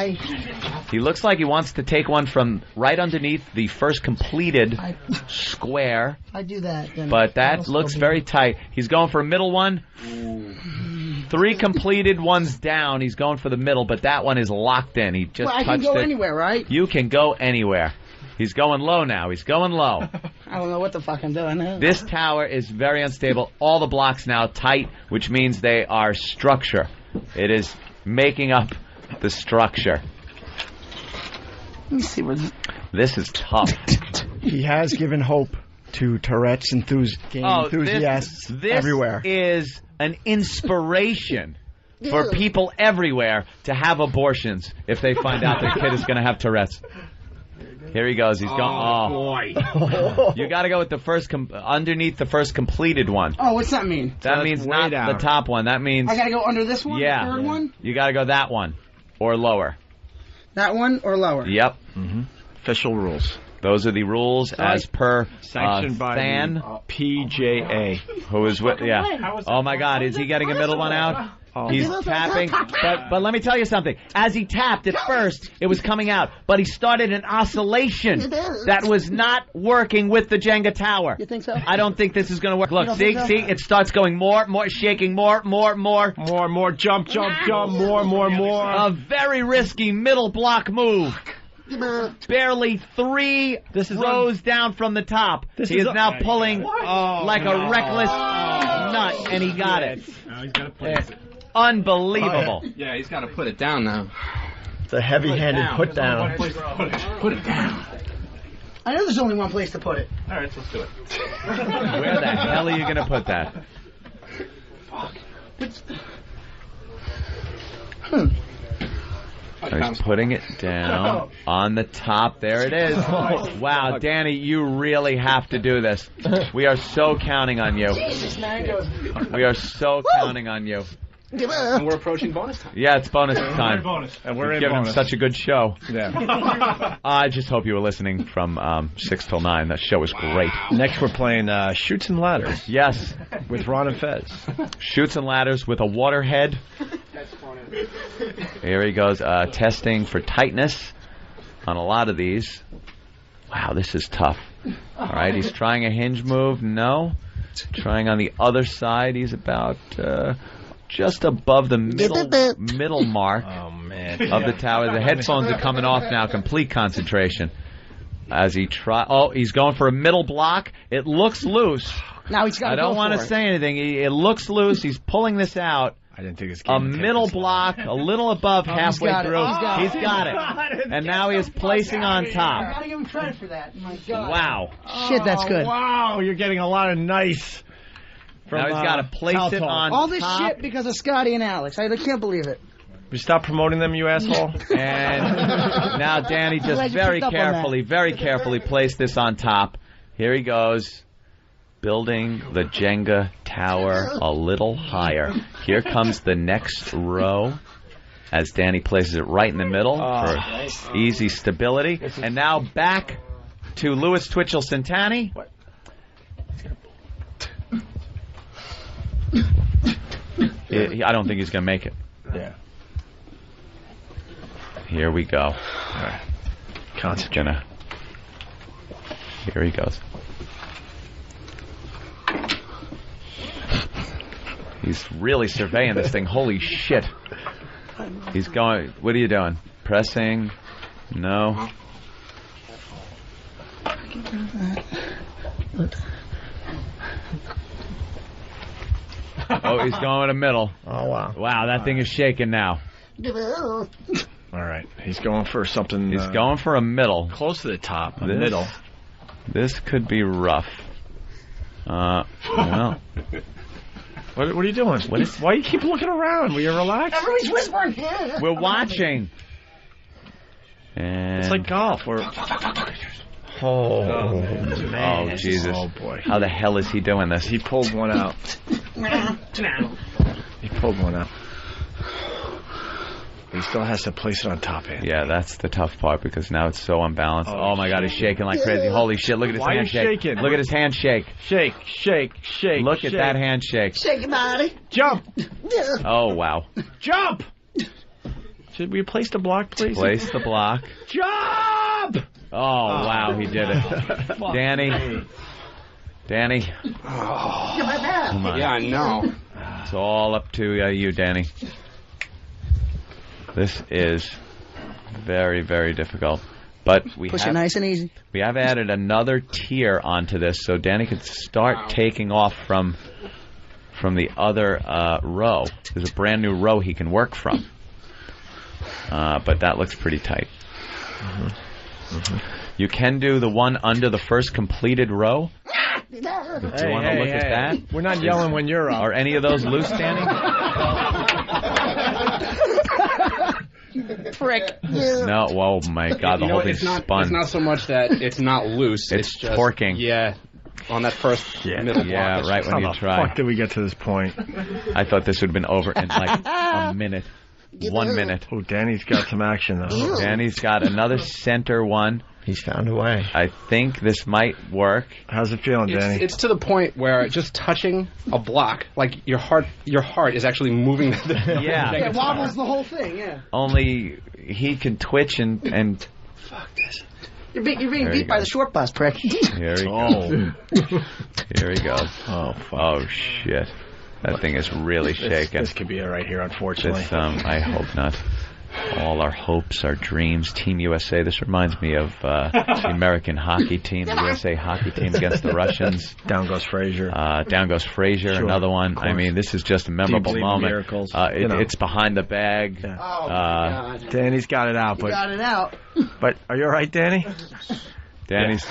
He looks like he wants to take one from right underneath the first completed square.
I do that. Then
but that looks very tight. He's going for a middle one. 3 completed ones down. He's going for the middle, but that one is locked in. He just touched it.
I can go anywhere, right?
You can go anywhere. He's going low now. He's going low.
I don't know what the fuck I'm doing.
This tower is very unstable. All the blocks now tight, which means they are structure. It is making up the structure.
Let me see where
this is tough.
He has given hope to Tourette's enthusiasts everywhere.
This is an inspiration for people everywhere to have abortions if they find out their kid is going to have Tourette's. Here he goes. He's going. Oh, boy. You got to go with the first, underneath the first completed one.
Oh, what's that mean?
That means not the top one. That means...
I got to go under this one?
Yeah.
The third one?
You got to go that one. Or lower.
That one or lower?
Yep.
Mm-hmm. Official rules.
Those are the rules as per
sanctioned by
Than
PJA.
Who is with... Yeah. Oh, my God. Is he getting a middle one out? He's tapping, but let me tell you something. As he tapped at first, it was coming out, but he started an oscillation that was not working with the Jenga tower.
You think so?
I don't think this is going to work. Look, see, it starts going more, shaking, more,
jump, more.
A very risky middle block move. Barely 3 rows down from the top. He is now pulling like a reckless nut, and he got it.
Now he's got to place it.
Unbelievable.
Yeah, he's got to put it down now.
It's a heavy-handed put down.
Put it down.
I know there's only one place to put it.
All right, let's do it.
Where the hell are you going to put that? He's putting it down on the top. There it is. Wow, Danny, you really have to do this. We are so counting on you. We are so counting on you.
And we're approaching bonus time.
Yeah, it's bonus time.
And we're in
giving
bonus.
Him such a good show.
Yeah.
I just hope you were listening from 6 till 9. That show was great.
Next, we're playing Chutes and Ladders.
Yes.
With Ron and Fez.
Chutes and Ladders with a waterhead. Here he goes, testing for tightness on a lot of these. Wow, this is tough. All right, he's trying a hinge move. No. Trying on the other side. He's about just above the middle mark of the tower. The headphones are coming off now. Complete concentration. As he he's going for a middle block. It looks loose.
Now he's got to go for it.
I don't want to say anything. It looks loose. He's pulling this out.
I didn't think
a middle block, a little above halfway through. He's got it. And now he is placing on top.
I gotta give him credit for that. My God.
Wow.
Shit, that's good.
Wow, you're getting a lot of nice.
Now he's got to place it on
all this
top.
shit because of Scotty and Alex. I can't believe it.
You stop promoting them, you asshole.
And now Danny just very carefully placed this on top. Here he goes. Building the Jenga tower a little higher. Here comes the next row as Danny places it right in the middle for easy stability. And now back to Louis Twitchell Centani. I don't think he's going to make it.
Yeah.
Here we go.
All right. Concentrate.
Here he goes. He's really surveying this thing. Holy shit. He's going... What are you doing? Pressing. No. Oh, he's going to the middle.
Oh, wow.
Wow, that thing is shaking now.
All right. He's going for something.
He's going for a middle.
Close to the top. A middle.
This could be rough. Well.
What are you doing? Why you keep looking around? Will you relax?
Everybody's whispering.
We're watching. And
it's like golf.
Oh, Jesus.
Oh, boy.
How the hell is he doing this?
He pulled one out. He pulled one out. He still has to place it on top of it.
Yeah, that's the tough part because now it's so unbalanced. Oh my God, he's shaking like crazy. Holy shit, look at his handshake.
Shaking?
Look at his handshake.
Shake, shake, shake.
Look at that handshake.
Shake your body.
Jump.
Oh, wow.
Jump. Should we place the block, please?
Place the block.
Jump.
Oh, wow, he did it. Danny.
Oh.
Come on.
Yeah, I know.
It's all up to you, Danny. This is very, very difficult. But
Push it nice and easy.
We have added another tier onto this, so Danny can start taking off from the other row. There's a brand new row he can work from. But that looks pretty tight. You can do the one under the first completed row. If you want to look at that.
We're not yelling when you're up.
Are any of those loose, Danny?
Prick.
No. Oh my God, the whole thing's spun.
It's not so much that it's not loose.
It's
just
torquing.
Yeah. On that first middle block.
Yeah, right when you try.
How the fuck did we get to this point?
I thought this would have been over in like a minute. 1 minute.
Oh, Danny's got some action though.
Danny's got another center one.
He's found a way.
I think this might work.
How's it feeling, Danny?
It's to the point where just touching a block, like your heart is actually moving.
Yeah.
It wobbles the whole thing. Yeah.
Only he can twitch and.
Fuck this. You're being beat by the short bus, prick.
Here he goes. Here he goes. Oh, fuck. Oh, shit. That thing is really shaking.
This could be it right here, unfortunately.
I hope not. All our hopes, our dreams. Team USA. This reminds me of the American hockey team, the USA hockey team against the Russians.
Down goes Frazier.
Sure, another one. I mean, this is just a memorable moment.
Miracles.
It's behind the bag.
Yeah.
Oh, my God.
Danny's got it out.
He got it out.
But are you all right, Danny?
Danny's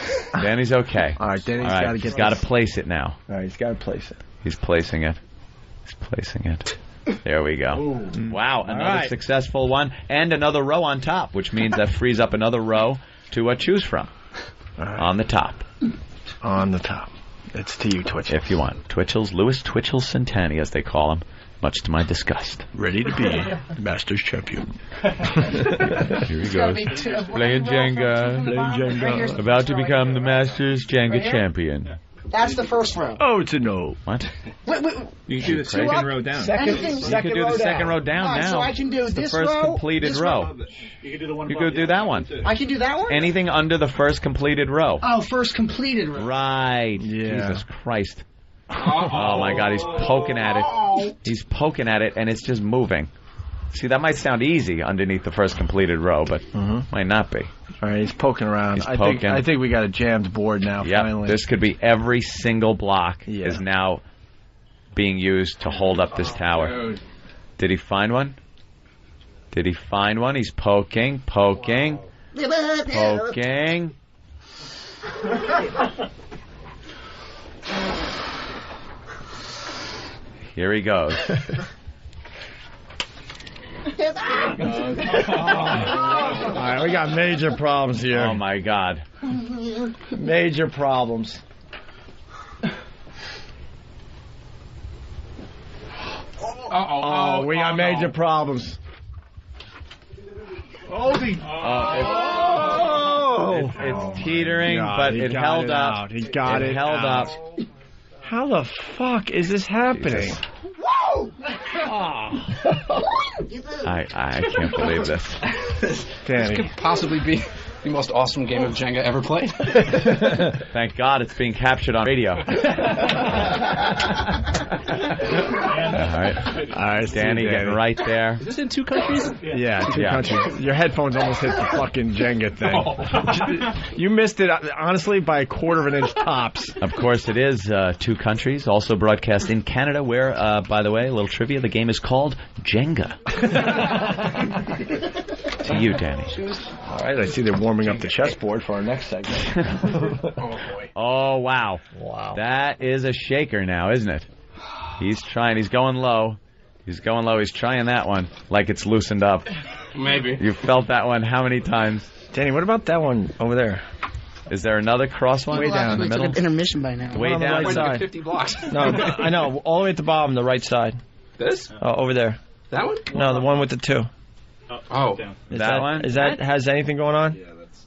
okay.
All right, Danny's got to get.
He's got to place it now.
All right, he's got to place it.
He's placing it. There we go.
Ooh.
Wow, another successful one, and another row on top, which means that frees up another row to choose from on the top.
On the top. It's to you, Twitchels.
If you want. Twitchels, Louis Twitchels Santani, as they call him, much to my disgust.
Ready to be Masters champion.
Here he goes. Playing Jenga. About to become the Masters Jenga champion.
That's the first row.
Oh, it's a no.
What?
You can do the second row down.
You can do the second row down now.
So I can do this
row. The first completed row.
You can do the one.
You could do that one.
I can do that one?
Anything under the first completed row.
Oh, first completed row.
Right.
Yeah.
Jesus Christ. Oh my God, he's poking at it. He's poking at it, and it's just moving. See, that might sound easy underneath the first completed row, but might not be.
All right, he's poking around.
He's poking.
I think we got a jammed board now, finally.
This could be every single block is now being used to hold up this tower. Did he find one? He's poking. Here he goes.
All right, we got major problems here.
Oh my God.
Major problems. We got major problems.
It's teetering, but it held up.
He got it
held up.
How the fuck is this happening?
Whoa!
I can't believe this.
Danny.
This could possibly be The most awesome game of Jenga ever played.
Thank God it's being captured on radio. All right, Danny getting right there.
Is this in 2 countries?
Yeah, 2 countries. Your headphones almost hit the fucking Jenga thing. You missed it, honestly, by a quarter of an inch tops.
Of course, it is 2 countries, also broadcast in Canada, where, by the way, a little trivia, the game is called Jenga. To you, Danny.
All right, I see they're warming up the chessboard for our next segment.
Oh, wow.
Wow.
That is a shaker now, isn't it? He's going low. He's trying that one like it's loosened up.
Maybe.
You felt that one how many times?
Danny, what about that one over there?
Is there another cross one?
Way down in the middle.
Took an intermission by now.
Way down
the right side.
50 blocks.
No, I know. All the way at the bottom, the right side.
This?
Over there.
That one?
No, the one with the 2.
Oh.
That one?
Has anything going on?
Yeah, that's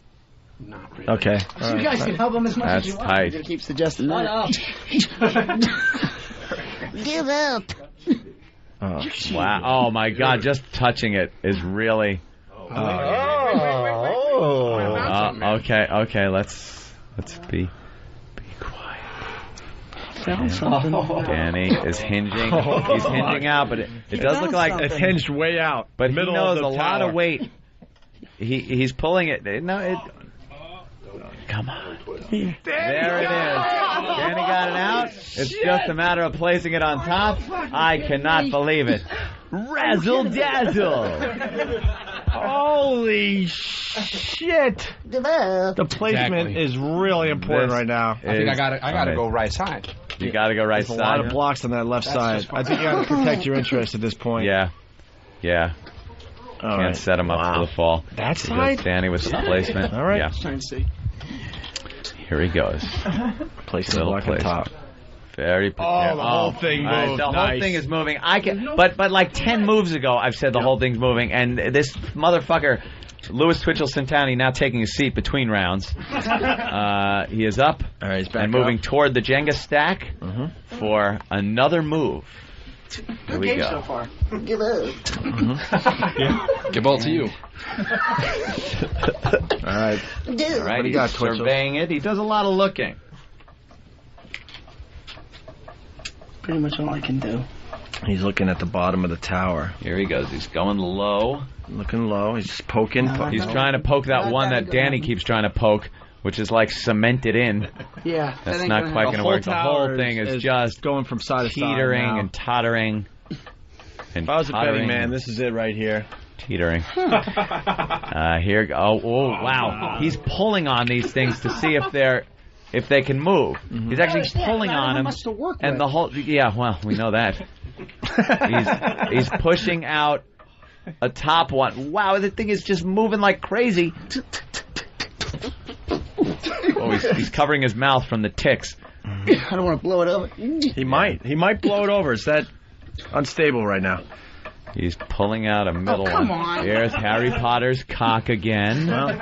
not really.
Okay.
So you guys can help him as much as you want.
Tight.
You're gonna keep suggesting that.
Give up.
Wow. Oh, my God. Just touching it is really... Okay. Let's be quiet. Danny is hinging. He's hinging out, but it does look like
it's hinged way out.
But he
middle
knows
of the
a lot
tower.
of weight. He's pulling it. Come on. There it is. Danny got it out. It's just a matter of placing it on top. I cannot believe it. Razzle dazzle.
Holy shit! The placement is really important right now.
I think I gotta go right side.
You gotta go right
There's
side.
a lot of blocks on that left side. I think you gotta protect your interest at this point.
Yeah.
All
Can't set him up for the fall.
That
He
side?
goes Danny with the placement.
All right.
Yeah.
Trying to see.
Here he goes.
Place the
Little
block on top.
Very prepared.
the whole thing
all right,
moved.
the whole
Nice.
thing is moving. But like 10 moves ago, I've said the whole thing's moving, and this motherfucker, Louis Twitchell Centani, now taking his seat between rounds. He is up
All right, he's back
and moving
up.
toward the Jenga stack for another move. Here we go.
So far.
Give up.
Give all to you.
All right.
All right,
do you
he's
got, Twitchell?
surveying it. He does a lot of looking.
Pretty much all I can do.
He's looking at the bottom of the tower.
Here he goes. He's going low.
Looking low. He's just poking.
He's trying to poke that one that Danny keeps trying to poke, which is like cemented in.
Yeah.
That's not quite going to work. The whole thing is just
going from side to side.
teetering
now.
and tottering. And
If I was a betting
tottering
man,
and
this is it right here.
teetering. Here, wow! He's pulling on these things to see if they can move. He's actually pulling on them,
much to work
and
with.
the whole well, we know that. He's pushing out a top one. Wow, the thing is just moving like crazy. Oh, he's covering his mouth from the ticks.
I don't want to blow it over.
He might blow it over. It's that unstable right now.
He's pulling out a middle
come
one.
on.
Here's Harry Potter's cock again.
Well,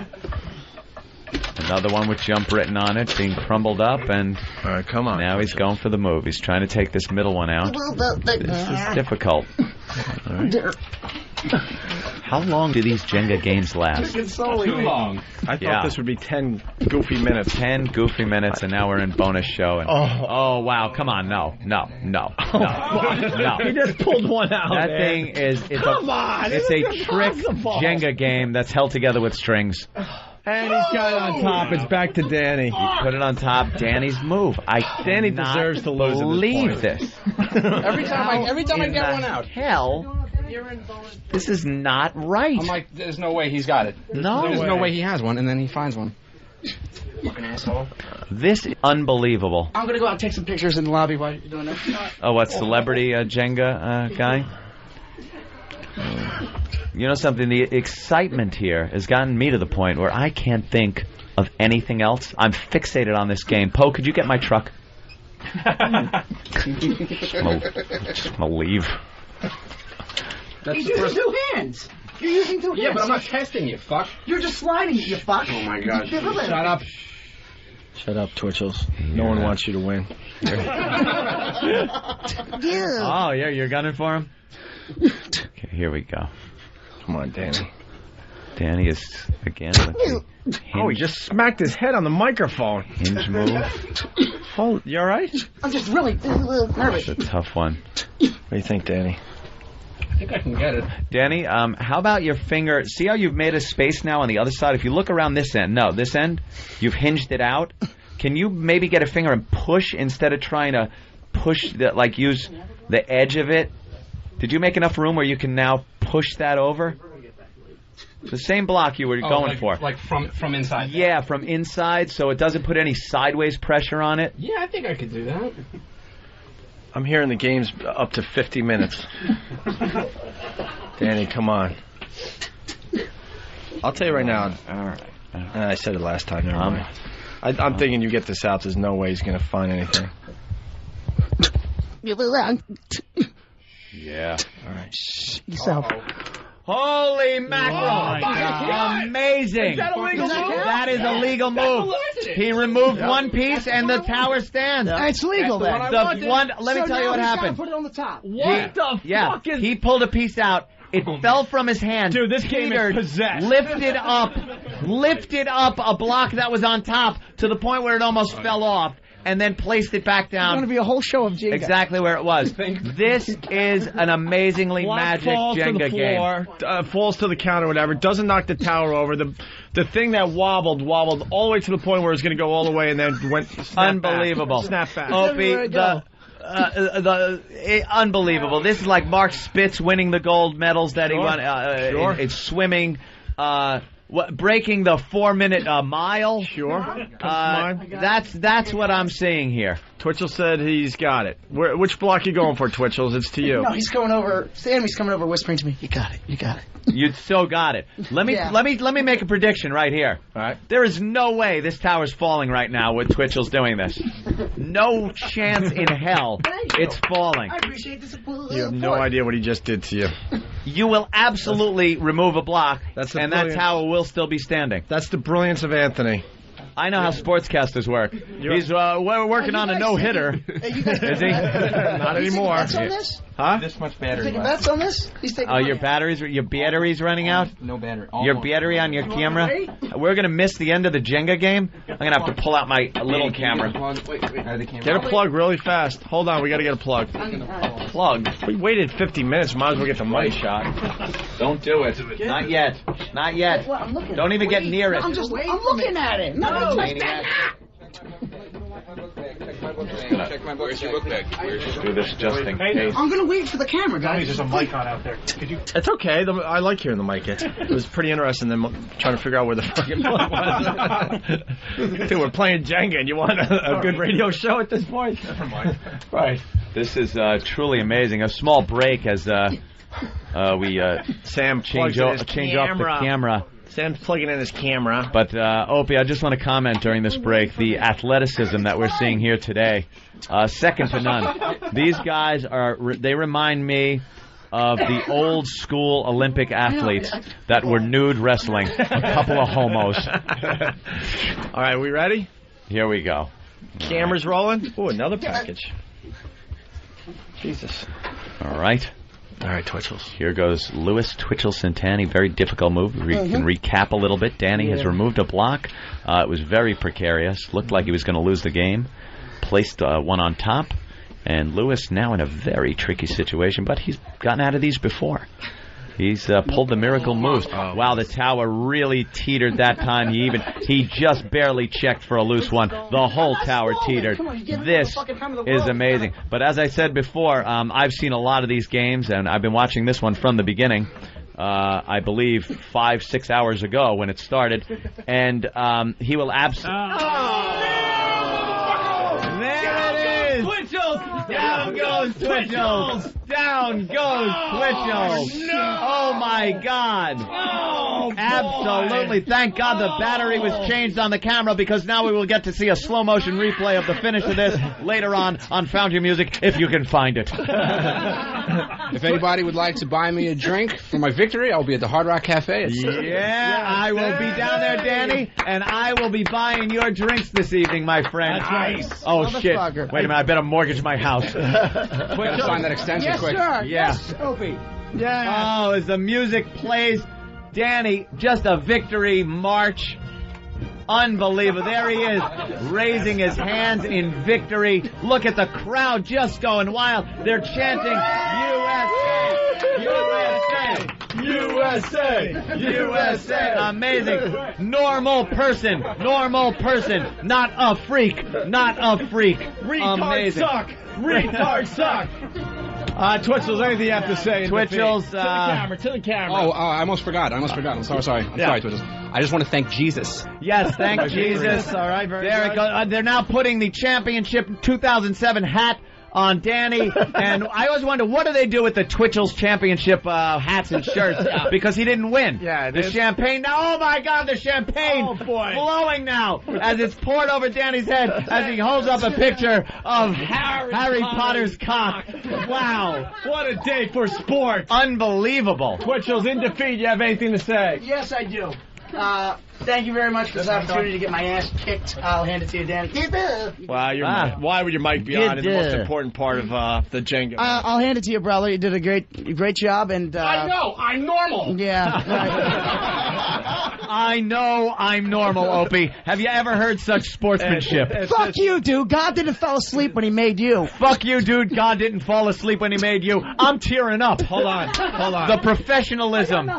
Another one with jump written on it, being crumbled up, and
all right, come on.
now he's going for the move. He's trying to take this middle one out. This is difficult.
All right.
How long do these Jenga games last?
Too long. I thought
Yeah.
this would be 10 goofy minutes.
10 goofy minutes, and now we're in bonus show. And, oh, wow. Come on. No.
He just pulled one out.
That
man.
thing is... It's a trick Jenga game that's held together with strings.
And he's got it on top. It's back to Danny.
He put it on top. Danny's move.
Danny
cannot
deserves to lose at this
believe
point.
this.
Every time I get one out.
Hell, this is not right.
I'm like, there's no way he's got it. There's no way he has one, and then he finds one. Fucking asshole.
This is unbelievable.
I'm gonna go out and take some pictures in the lobby while you're doing that.
Oh, what, celebrity Jenga guy? You know something? The excitement here has gotten me to the point where I can't think of anything else. I'm fixated on this game. Poe, could you get my truck? Just gonna leave.
He uses two hands. You're using two hands.
Yeah, but I'm not testing you, fuck.
You're just sliding it, you fuck.
Oh my god.
Shut
Shut up.
Shut up, Twitchels. No one wants you to win.
Oh, yeah, you're gunning for him? Okay, here we go.
Come on, Danny.
Danny is again with the
he just smacked his head on the microphone.
hinge move.
Hold, you all right?
I'm just really nervous.
It's a tough one.
What do you think, Danny?
I think I can get it.
Danny, how about your finger? See how you've made a space now on the other side? If you look around this end, this end, you've hinged it out. Can you maybe get a finger and push instead of trying to push, use the edge of it? Did you make enough room where you can now push that over? The same block you were going for.
Like from inside?
Yeah, from inside, so it doesn't put any sideways pressure on it.
Yeah, I think I could do that.
I'm hearing the game's up to 50 minutes. Danny, come on. I'll tell you right now.
All right.
I said it last time. Never mind. I'm thinking you get this out. There's no way he's going to find anything.
Yeah.
All right.
Yourself.
Holy mackerel! Amazing!
Is that a legal move?
That is a legal move. He removed one piece and the tower stands.
It's legal then.
Let me tell you what happened.
Put it on the top.
What the fuck is...
He pulled a piece out. It fell from his hand.
Dude, this game is possessed.
Lifted up a block that was on top to the point where it almost fell off. And then placed it back down.
It's going to be a whole show of Jenga.
Exactly where it was. This is an amazingly magic Jenga game.
Falls to the counter, whatever. Doesn't knock the tower over. The thing that wobbled all the way to the point where it was going to go all the way and then went
unbelievable.
Snap back.
Opie, unbelievable. This is like Mark Spitz winning the gold medals that he won in swimming. Breaking the 4-minute mile.
Sure.
That's what I'm seeing here.
Twitchell said he's got it. Which block you going for, Twitchels? It's to you.
No, he's coming over. Sammy's coming over, whispering to me. You got it. You got it.
You still got it. Let me make a prediction right here.
All right.
There is no way this tower's falling right now with Twitchell's doing this. No chance in hell it's falling.
I appreciate this.
You have no idea what he just did to you.
You will absolutely remove a block, and that tower will still be standing.
That's the brilliance of Anthony.
I know how sportscasters work. He's we're working on a no-hitter. Is he?
Not anymore.
Bets on this?
Huh?
This much battery.
Taking bets on this? He's taking
your battery's running out?
No battery.
Your battery on your camera? We're going to miss the end of the Jenga game? I'm going to have to pull out my little camera.
Get a plug really fast. Hold on, we got to get a plug.
Plug?
We waited 50 minutes. Might as well get the mic shot.
Don't do it. Not yet. Not yet. Don't even get near it.
I'm looking at it. No,
Maniac.
Check my book. Where's your book bag?
Do this just in case.
I'm going to wait for the camera, guys.
There's a mic on out there. Could you?
It's okay. I like hearing the mic. It was pretty interesting. Then trying to figure out where the fucking plug was. Dude, we're playing Jenga, and you want a good radio show at this point? Never mind. Right.
This is truly amazing. A small break as we
Sam
change off the camera.
Sam's plugging in his camera.
But, Opie, I just want to comment during this break, the athleticism that we're seeing here today, second to none. These guys they remind me of the old school Olympic athletes that were nude wrestling. A couple of homos.
All right, we ready?
Here we go.
Camera's rolling. Ooh, another package. Jesus.
All right.
All right, Twitchels.
Here goes Louis Twitchell Santani. Very difficult move. We can recap a little bit. Danny has removed a block. It was very precarious. Looked like he was going to lose the game. Placed one on top. And Louis now in a very tricky situation, but he's gotten out of these before. He's pulled the miracle moves. Wow, the tower really teetered that time. He just barely checked for a loose one. The whole tower teetered. This is amazing. But as I said before, I've seen a lot of these games, and I've been watching this one from the beginning. I believe 5-6 hours ago when it started, and he will absolutely. Down goes Twitchels! Down goes Twitchels!
No!
Oh my God!
Oh,
absolutely! Thank God the battery was changed on the camera because now we will get to see a slow motion replay of the finish of this later on Found Your Music if you can find it.
If anybody would like to buy me a drink for my victory, I'll be at the Hard Rock Cafe.
I will be down there, Danny, and I will be buying your drinks this evening, my friend.
Nice.
Oh shit! Wait a minute! I better mortgage my house.
Sign that extension quick.
Sir.
Yeah.
Yes, Opie.
Yeah. Oh, as the music plays, Danny, just a victory march. Unbelievable. There he is, raising his hands in victory. Look at the crowd just going wild. They're chanting, USA! USA! USA! USA! Amazing. Normal person. Not a freak.
Retard suck. Retard suck. Twitchels, anything you have to say?
Twitchels,
to the camera.
Oh, I almost forgot. I'm sorry, sorry, Twitchels. I just want to thank Jesus.
Yes, thank Jesus.
All right, very
There
good.
it goes. They're now putting the championship 2007 hat on Danny, and I always wonder, what do they do with the Twitchels championship hats and shirts? Because he didn't win.
Yeah,
the champagne. Now, oh my God, the champagne flowing now as it's poured over Danny's head as he holds up a picture of Harry Potter's cock. Wow,
what a day for sports!
Unbelievable.
Twitchels in defeat. You have anything to say?
Yes, I do. Thank you very much for this opportunity to get my ass kicked. I'll hand it to you, Danny.
Wow, why would your mic be on in the most important part of the Jenga?
I'll hand it to you, brother. You did a great job, and
I know, I'm normal.
Yeah. Right.
I know I'm normal, Opie. Have you ever heard such sportsmanship?
Fuck you, dude. God didn't fall asleep when he made you.
Fuck you, dude. God didn't fall asleep when he made you. I'm tearing up.
Hold on.
The professionalism.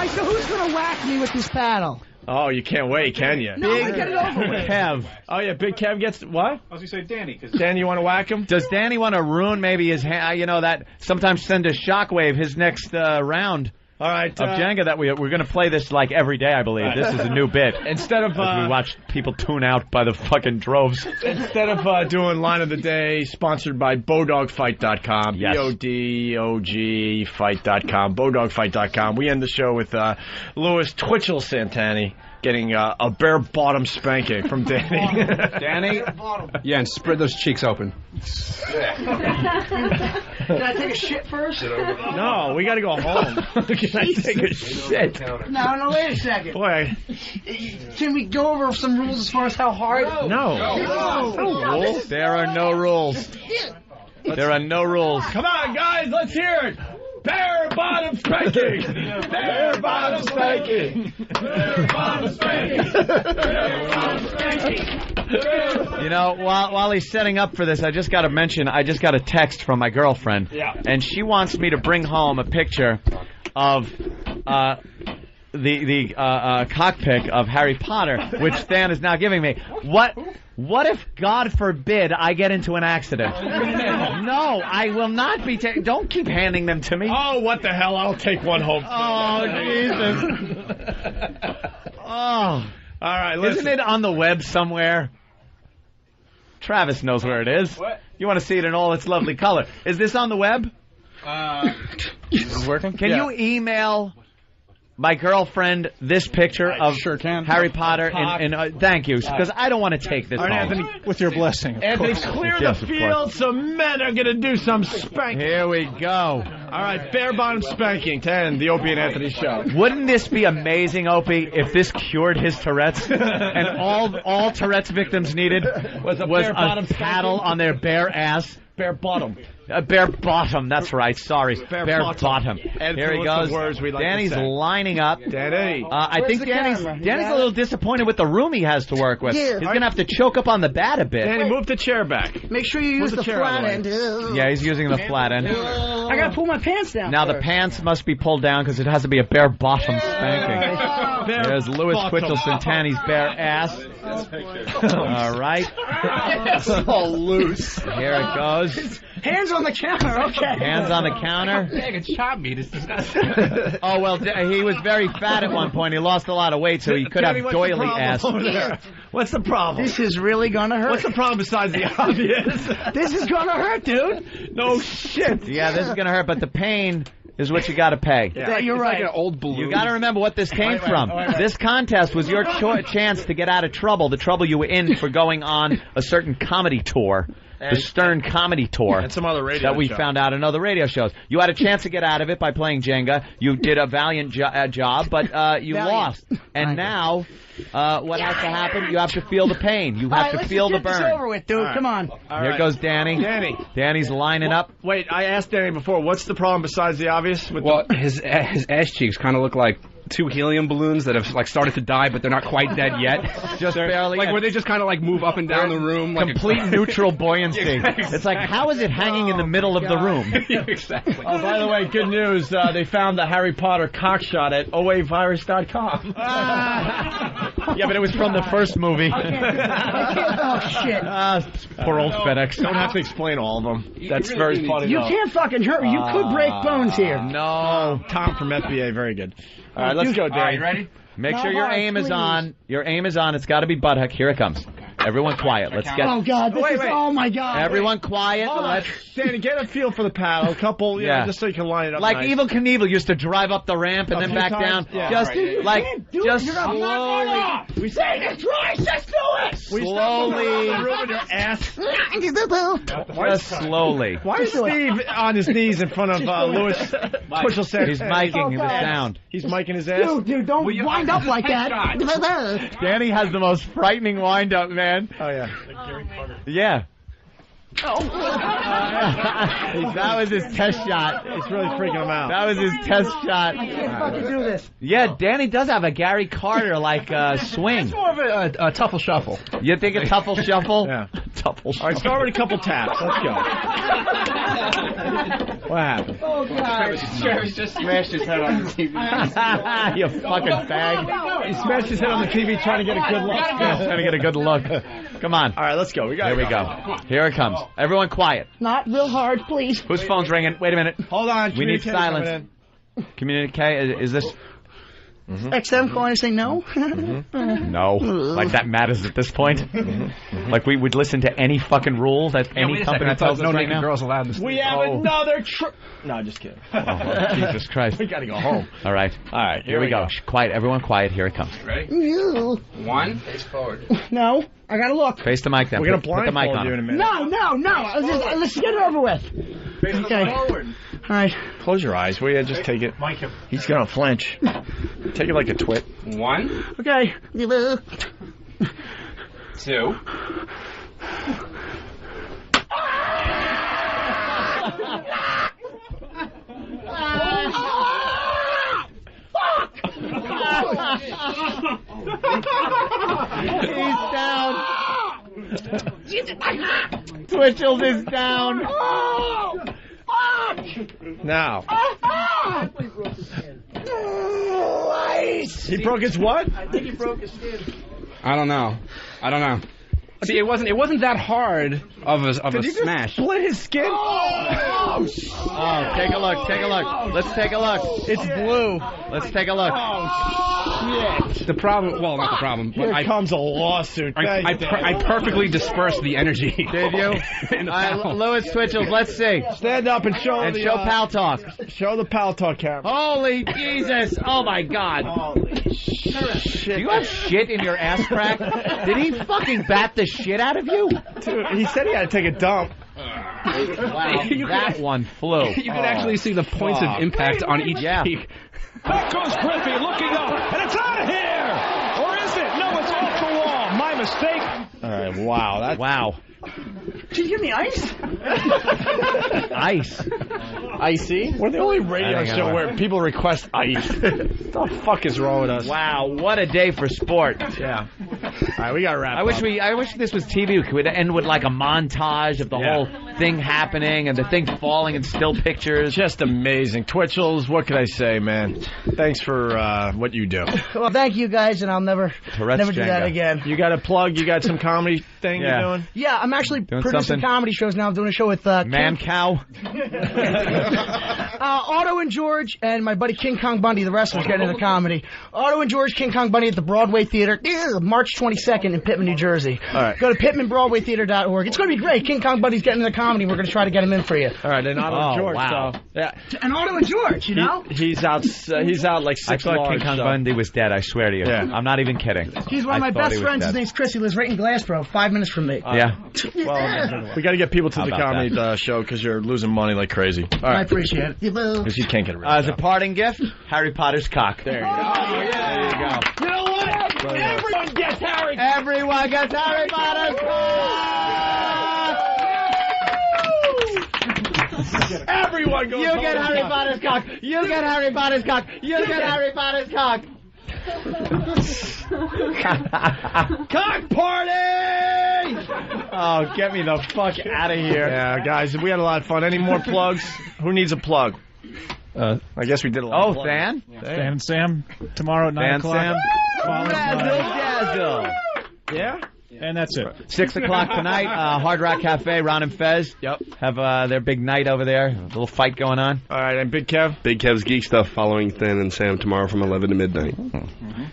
So who's gonna whack me with this paddle?
Oh, you can't wait, can you?
No, I get it over with.
Kev.
Oh, yeah, Big Kev gets... What?
I was going to say Danny.
Danny, you want to whack him?
Does Danny want to ruin maybe his... that sometimes send a shockwave his next round
All right,
of Jenga that we're going to play this like every day, I believe.
Right.
This is a new bit.
Instead of...
As we watch people tune out by the fucking droves.
Instead of doing Line of the Day, sponsored by BowDogFight.com,
Yes.
BODOG Fight.com, BowDogFight.com. We end the show with Louis Twitchell Santani getting a bare bottom spanking from Danny.
Danny? Yeah, and spread those cheeks open.
Can I take a shit first?
No, we got to go home. Can I take a shit?
No, wait a second.
Boy.
Can we go over some rules as far as how hard?
No.
Rules? There are no rules. There are no rules.
Come on, guys, let's hear it. Bare bottom spanking! Bare bottom spanking! Bare bottom spanking! Bare bottom spanking!
You know, while he's setting up for this, I just got to mention, I just got a text from my girlfriend.
Yeah.
And she wants me to bring home a picture of the cockpick of Harry Potter, which Stan is now giving me. What if, God forbid, I get into an accident? No, I will not be taking... Don't keep handing them to me.
Oh, what the hell? I'll take one home.
Oh, Jesus. Oh.
All right, listen.
Isn't it on the web somewhere? Travis knows where it is.
What?
You want to see it in all its lovely color. Is this on the web?
Is it working?
Can you email my girlfriend this picture of
sure can.
Harry Potter? Thank you, because I don't want to take this
All right,
home.
Anthony,
With your blessing. Of
Anthony,
course.
clear
Yes,
the
of course.
field. Some men are going to do some spanking.
Here we go.
All right, bare bottom spanking to end the Opie and Anthony show.
Wouldn't this be amazing, Opie, if this cured his Tourette's and all Tourette's victims needed was a paddle on their bare ass?
Bare bottom.
Bare bottom, that's right, sorry.
Bare
bottom.
And
Here he
with
goes.
the words we like
Danny's
to say.
lining up.
Danny.
I think
the
Danny's
camera? You
Danny's
got
a little disappointed with the room he has to work with.
Yeah.
He's going to have to choke up on the bat a bit.
Danny, move the chair back.
Make sure you use
the
the
chair out
flat
of the
end.
Yeah, he's using the flat end.
I gotta pull my pants down.
Now the
first.
pants must be pulled down because it has to be a bare bottom spanking.
Bare
There's Louis
bottom.
Twitchell Santani's bare ass. All right.
It's all loose.
Here it goes.
Hands on the counter, okay.
Hands on the counter.
It's chop meat. It's disgusting.
Oh, well, he was very fat at one point. He lost a lot of weight, so he could have
Danny, what's the
doily
problem
ass.
over there? What's the problem?
This is really gonna hurt.
What's the problem besides the obvious?
This is gonna hurt, dude.
No shit.
Yeah, this is going to hurt, but the pain is what you got to pay.
Yeah, you're right.
Like an old balloon.
You got to remember what this came from. This contest was your chance to get out of trouble, the trouble you were in for going on a certain comedy tour. the Stern Comedy Tour.
And some other radio
that we
show.
found out in other radio shows. You had a chance to get out of it by playing Jenga. You did a valiant job, but you lost. And now, what has to happen? You have to feel the pain. You have to feel the burn.
Let's get this over with, dude. Come on.
Here goes Danny. Danny's lining up.
Wait, I asked Danny before, what's the problem besides the obvious?
Well, his ass cheeks kind of look like 2 helium balloons that have like started to die, but they're not quite dead yet.
Just barely.
Like where they just kind of like move up and down the room, like
complete neutral buoyancy.
Exactly.
It's like, how is it hanging in the middle of the room?
Exactly.
Oh, by the way, good news. They found the Harry Potter cockshot at oavirus.com.
Yeah, but it was from the first movie.
Oh, shit.
Poor old FedEx.
Don't have to explain all of them. That's
really
very funny,
You
though.
can't fucking hurt me. You could break bones here.
No.
Tom from FBA, very good. All right, let's go, Danny.
All right, ready?
Make
No,
sure your
Mark,
aim is
please.
on. Your aim is on. It's got to be buttock. Here it comes. Everyone quiet. Let's get.
Oh, God. This is, oh, my God.
Everyone quiet.
Hold on.
Let's.
Danny, get a feel for the paddle. A couple, just so you can line it up
Like
nice.
Evil Knievel used to drive up the ramp and
A
then
few
back
times?
down.
Yeah.
Just
Right.
just
You're not
slowly.
We say this twice. Let's do it.
Slowly.
Ruin your ass.
Just slowly.
Why is Steve on his knees in front of Louis Twitchell Santana?
He's miking the sound.
He's miking his ass?
Dude, don't wind up like that.
Danny has the most frightening wind up, man.
Oh, yeah.
Yeah. That was his test shot.
It's really freaking him out.
That was his test shot.
I can't fucking do this.
Yeah, Danny does have a Gary Carter like swing.
It's more of a tuffle shuffle.
You think a tuffle shuffle?
Yeah.
Tuffle shuffle.
All right, start with a couple taps. Let's go. What happened?
Oh, God.
Travis just smashed his head on the TV.
You fucking fag.
He smashed his head on the TV trying to get a good look.
Trying to get a good look. Come on.
All right, let's go.
Here we go. Here it comes. Everyone quiet.
Not real hard, please.
Whose phone's ringing? Wait a minute.
Hold on.
We need
communicator coming
silence. Communique. Is this?
XM calling to say no?
No. Like that matters at this point? Like we would listen to any fucking rule that any company tells us
no
right
naked
now?
girls allowed in the
We
studio.
have another No, just kidding.
Oh, Jesus Christ.
We got to go home.
All right.
All right,
Here we go. Quiet. Everyone quiet. Here it comes.
Ready?
No.
1. Face forward.
No. I gotta look.
Face the mic then.
We're going to
Put the mic
blindfold
on.
you in a minute.
No. Let's get it over with. Okay.
Forward.
All right.
Close your eyes, will you? Just take it. He's going to flinch. Take it like a twit.
1,
Okay.
2.
He's down. Twitchels is down.
Now. He broke his what?
I think he broke his skin.
I don't know. See, it wasn't that hard of a smash.
Split his skin?
Oh, take a look. Let's take a look.
It's blue.
Let's take a look.
Shit.
The problem, well, not the problem. But
Here comes a lawsuit.
I perfectly dispersed the energy.
Did you?
In the
All right,
foul.
Louis Twitchels, let's see.
Stand up and show
And
the
show Pal Talk.
Show the Pal Talk camera.
Holy Jesus. Oh, my God.
Holy shit.
Do you have shit in your ass crack? Did he fucking bat the shit out of you?
Dude, he said he had to take a dump.
Wow, that one flew.
You can actually see the points of impact on each cheek.
Back goes Griffey, looking up, and it's out of here! Or is it? No, it's off the wall. My mistake.
All right, wow.
Wow.
Did you give me ice?
Ice.
Icy? We're the only radio show where people request ice. What the fuck is wrong with us?
Wow, what a day for sport.
Yeah. All right, we got to wrap
I wish this was TV. Could it end with like a montage of the whole thing happening and the thing falling in still pictures?
Just amazing. Twitchels, what can I say, man? Thanks for what you do.
Well, thank you guys, and I'll never do that again.
You got a plug? You got some comedy thing you're doing?
Yeah, I'm actually
Doing
producing
something?
comedy shows now. I'm doing a show with
Man Cow.
Otto and George and my buddy King Kong Bundy, the wrestler's getting into comedy. Otto and George, King Kong Bundy at the Broadway Theater, March 22nd in Pittman, New Jersey.
All right.
Go to PittmanBroadwayTheater.org. It's going to be great. King Kong Bundy's getting into comedy. comedy. We're going to try to get him in for you.
All right, and Otto and George.
Wow.
So, yeah.
And Otto and George, you know?
He's out like
I
6
thought King
large.
Kong Bundy was dead, I swear to you.
Yeah.
I'm not even kidding.
He's one of my
I thought
best
he was
friends. His
dead.
name's Chris. He lives right in Glassboro, 5 minutes from me.
Yeah.
Well, we got to get people to
How
the
about
comedy show because you're losing money like crazy. All
I
right.
appreciate it.
Because you can't get rid of
As a parting gift, Harry Potter's cock. There you go.
Oh, yeah.
There you go.
You know what? Everyone gets Harry.
Everyone gets Harry Potter's cock.
Everyone goes
You
home
get
with
Harry
cock.
Potter's cock. You get Harry Potter's cock. You get Harry Potter's cock.
Cock party!
Oh, get me the fuck out of here.
Yeah, guys, we had a lot of fun. Any more plugs? Who needs a plug? I guess we did a lot.
Oh, Than?
Stan and Sam tomorrow at 9
Than
o'clock.
Sam?
Followed by-
Yeah?
And that's it.
6 o'clock tonight, Hard Rock Cafe, Ron and Fez.
Yep.
Have their big night over there. A little fight going on.
All right, and Big Kev?
Big Kev's Geek Stuff following Thin and Sam tomorrow from 11 to midnight.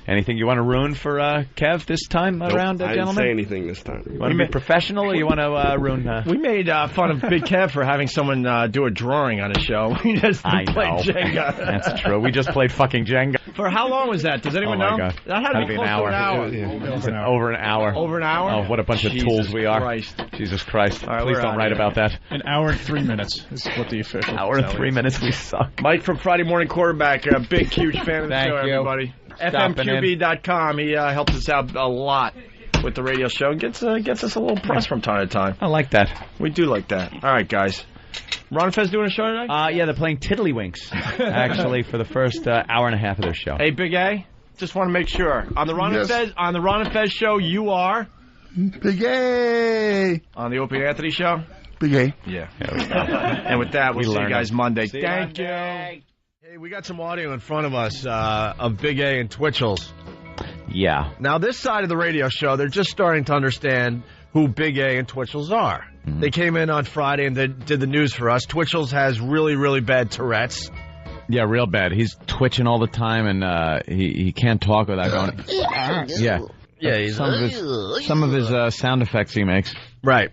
Anything you want to ruin for Kev this time around,
I didn't
gentlemen?
say anything this time.
You want to be professional or you want to ruin...
We made fun of Big Kev for having someone do a drawing on his show. We just played Jenga.
That's true. We just played fucking Jenga.
For how long was that? Does anyone
Oh,
know?
my God.
That had to be
an
close
hour.
to an hour.
Yeah. Over an hour.
Over an hour?
Oh, what a bunch of
Jesus
tools we are.
Christ.
Jesus Christ.
All right,
Please
we're
don't
outta
write
here.
about that.
An hour and 3 minutes is what the official.
Hour and 3 minutes, we suck.
Mike from Friday Morning Quarterback, a big, huge fan of the
Thank
show,
you.
everybody.
Stopping in.
FMQB.com. He helps us out a lot with the radio show and gets us a little press from time to time.
I like that.
We do like that. All right, guys. Ron Fez doing a show tonight?
Yeah, they're playing Tiddlywinks, actually, for the first hour and a half of their show.
Hey, Big A, just want to make sure. On the Ron and Fez show, you are...
Big A.
On the Opie and Anthony show?
Big A.
Yeah. And with that, we'll see you guys Monday. Thank you.
Hey, we got some audio in front of us of Big A and Twitchels.
Yeah.
Now, this side of the radio show, they're just starting to understand who Big A and Twitchels are.
Mm-hmm.
They came in on Friday and they did the news for us. Twitchels has really, really bad Tourette's.
Yeah, real bad. He's twitching all the time, and he can't talk without going... Yeah.
Yeah, he's
some of his sound effects he makes.
Right.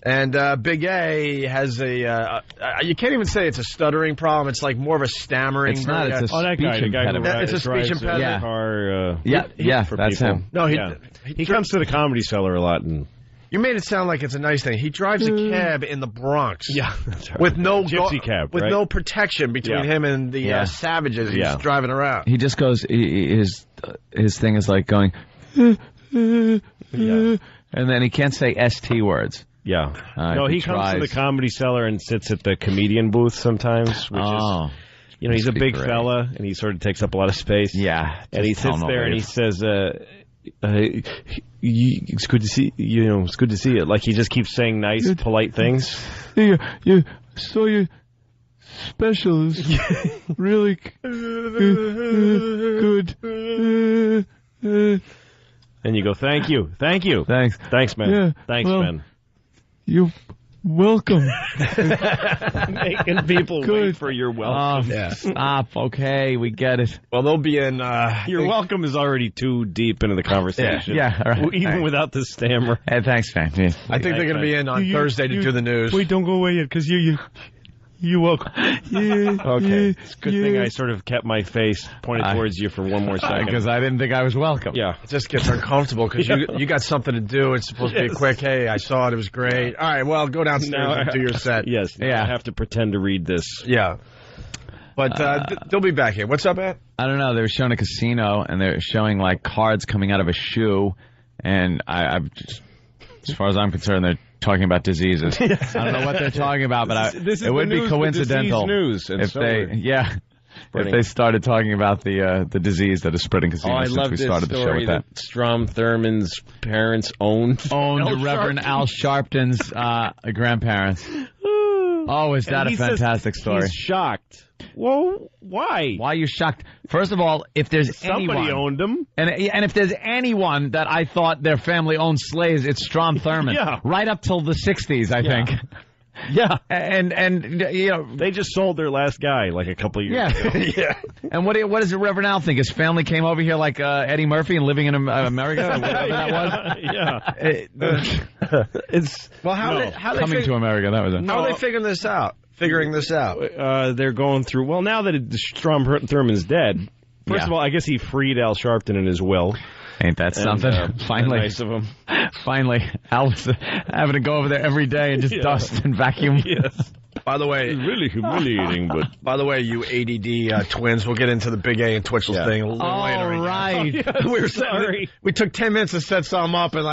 And Big A has a, you can't even say it's a stuttering problem. It's like more of a stammering.
It's not. It's a
that
speech
guy, the guy who
impediment.
It's a speech
drives
impediment.
car,
Yeah,
for
that's
people.
him.
No,
he comes to the Comedy Cellar a lot. And
you made it sound like it's a nice thing. He drives a cab in the Bronx.
yeah, that's right.
With no
Gypsy cab,
with
right?
no protection between him and the savages he's driving around.
He just goes. His thing is like going. And then he can't say ST words.
Yeah.
No,
he comes to the Comedy Cellar and sits at the comedian booth sometimes, which is, he's a big fella and he sort of takes up a lot of space.
Yeah.
And he sits there and he says, it's good to see it's good to see it. Like he just keeps saying nice, polite things.
You saw your special is really good.
And you go, thank you.
Thanks,
man.
Yeah,
Thanks, man.
You're welcome.
Making people wait for your welcome.
Stop. Okay, we get it.
Well, they'll be in.
Your welcome is already too deep into the conversation.
Yeah, all right.
Even without the stammer.
Hey, thanks, man. Yeah.
I think they're going to be in on Thursday to do the news.
Wait, don't go away yet, because you're welcome. Okay. It's a good thing I sort of kept my face pointed towards you for one more second.
Because I didn't think I was welcome.
Yeah.
It just gets uncomfortable because you got something to do. It's supposed to be a quick, hey, I saw it. It was great. All right, well, go downstairs and do your set.
Yes. I have to pretend to read this.
Yeah. But they'll be back here. What's up, Ed?
I don't know. They were showing a casino, and they're showing, like, cards coming out of a shoe. And I've just, as far as I'm concerned, they're talking about diseases. I don't know what they're talking about, but it would be coincidental
if
they started talking about the disease that is spreading casinos since we started the show with that.
Strom Thurmond's parents owned
Reverend Al Sharpton's grandparents. Oh, is that a fantastic story?
He's shocked. Well, why?
Why are you shocked? First of all, if there's
somebody owned them,
and if there's anyone that I thought their family owned slaves, it's Strom Thurmond.
Yeah.
Right up till the 60s, I think.
Yeah.
And
they just sold their last guy like a couple of years ago.
Yeah. And what does the Reverend Al think? His family came over here like Eddie Murphy and living in America? Whatever that was?
Yeah.
It's how
coming to America. That was it.
How are they figuring this out?
They're going through. Well, now that Strom Thurmond's dead, first of all, I guess he freed Al Sharpton in his will.
Ain't that something? Finally.
Nice of him.
Finally. Al was having to go over there every day and just dust and vacuum.
Yes.
By the way,
it's really humiliating, but...
By the way, you ADD twins, we'll get into the Big A and Twitchels thing a little later.
All right.
We were sorry. We took 10 minutes to set something up and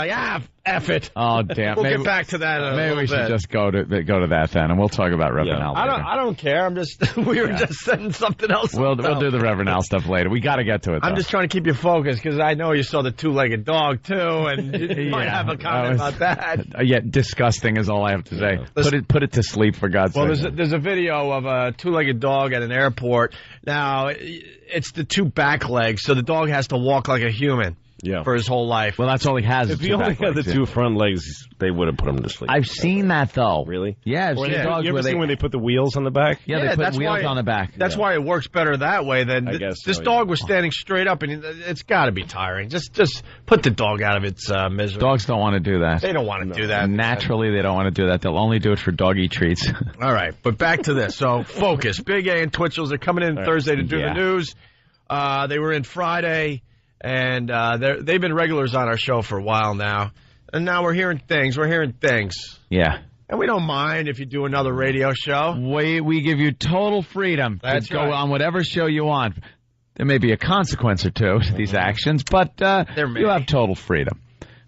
F it.
Oh, damn.
We'll get back to that in a
Maybe we should
bit.
just go to that then, and we'll talk about Reverend Al later.
I don't care. I'm just... we were just setting something else
We'll
up.
do the Reverend Al stuff later. We got to get to it, though.
I'm just trying to keep you focused, because I know you saw the two-legged dog, too, and you might have a comment about that.
Yeah, disgusting is all I have to say. Put it to sleep, for God's sake.
Well, there's a video of a two-legged dog at an airport. Now, it's the two back legs, so the dog has to walk like a human for his whole life.
Well, that's all he has.
If he only had the two front legs, they would have put him to sleep.
I've seen that, though.
Really?
Yeah, I've seen dogs
you ever seen when they put the wheels on the back?
Yeah, they put wheels on the back.
That's why it works better that way than...
I guess
this dog was standing straight up, and it's got to be tiring. Just put the dog out of its misery.
Dogs don't want to do that.
They don't want to do that.
Naturally, they don't want to do that. They'll only do it for doggy treats.
All right, but back to this. So, focus. Big A and Twitchels are coming in Thursday to do the news. They were in Friday, and they've been regulars on our show for a while now. And now we're hearing things.
Yeah.
And we don't mind if you do another radio show.
We give you total freedom to go on whatever show you want. There may be a consequence or two to these actions, but you have total freedom.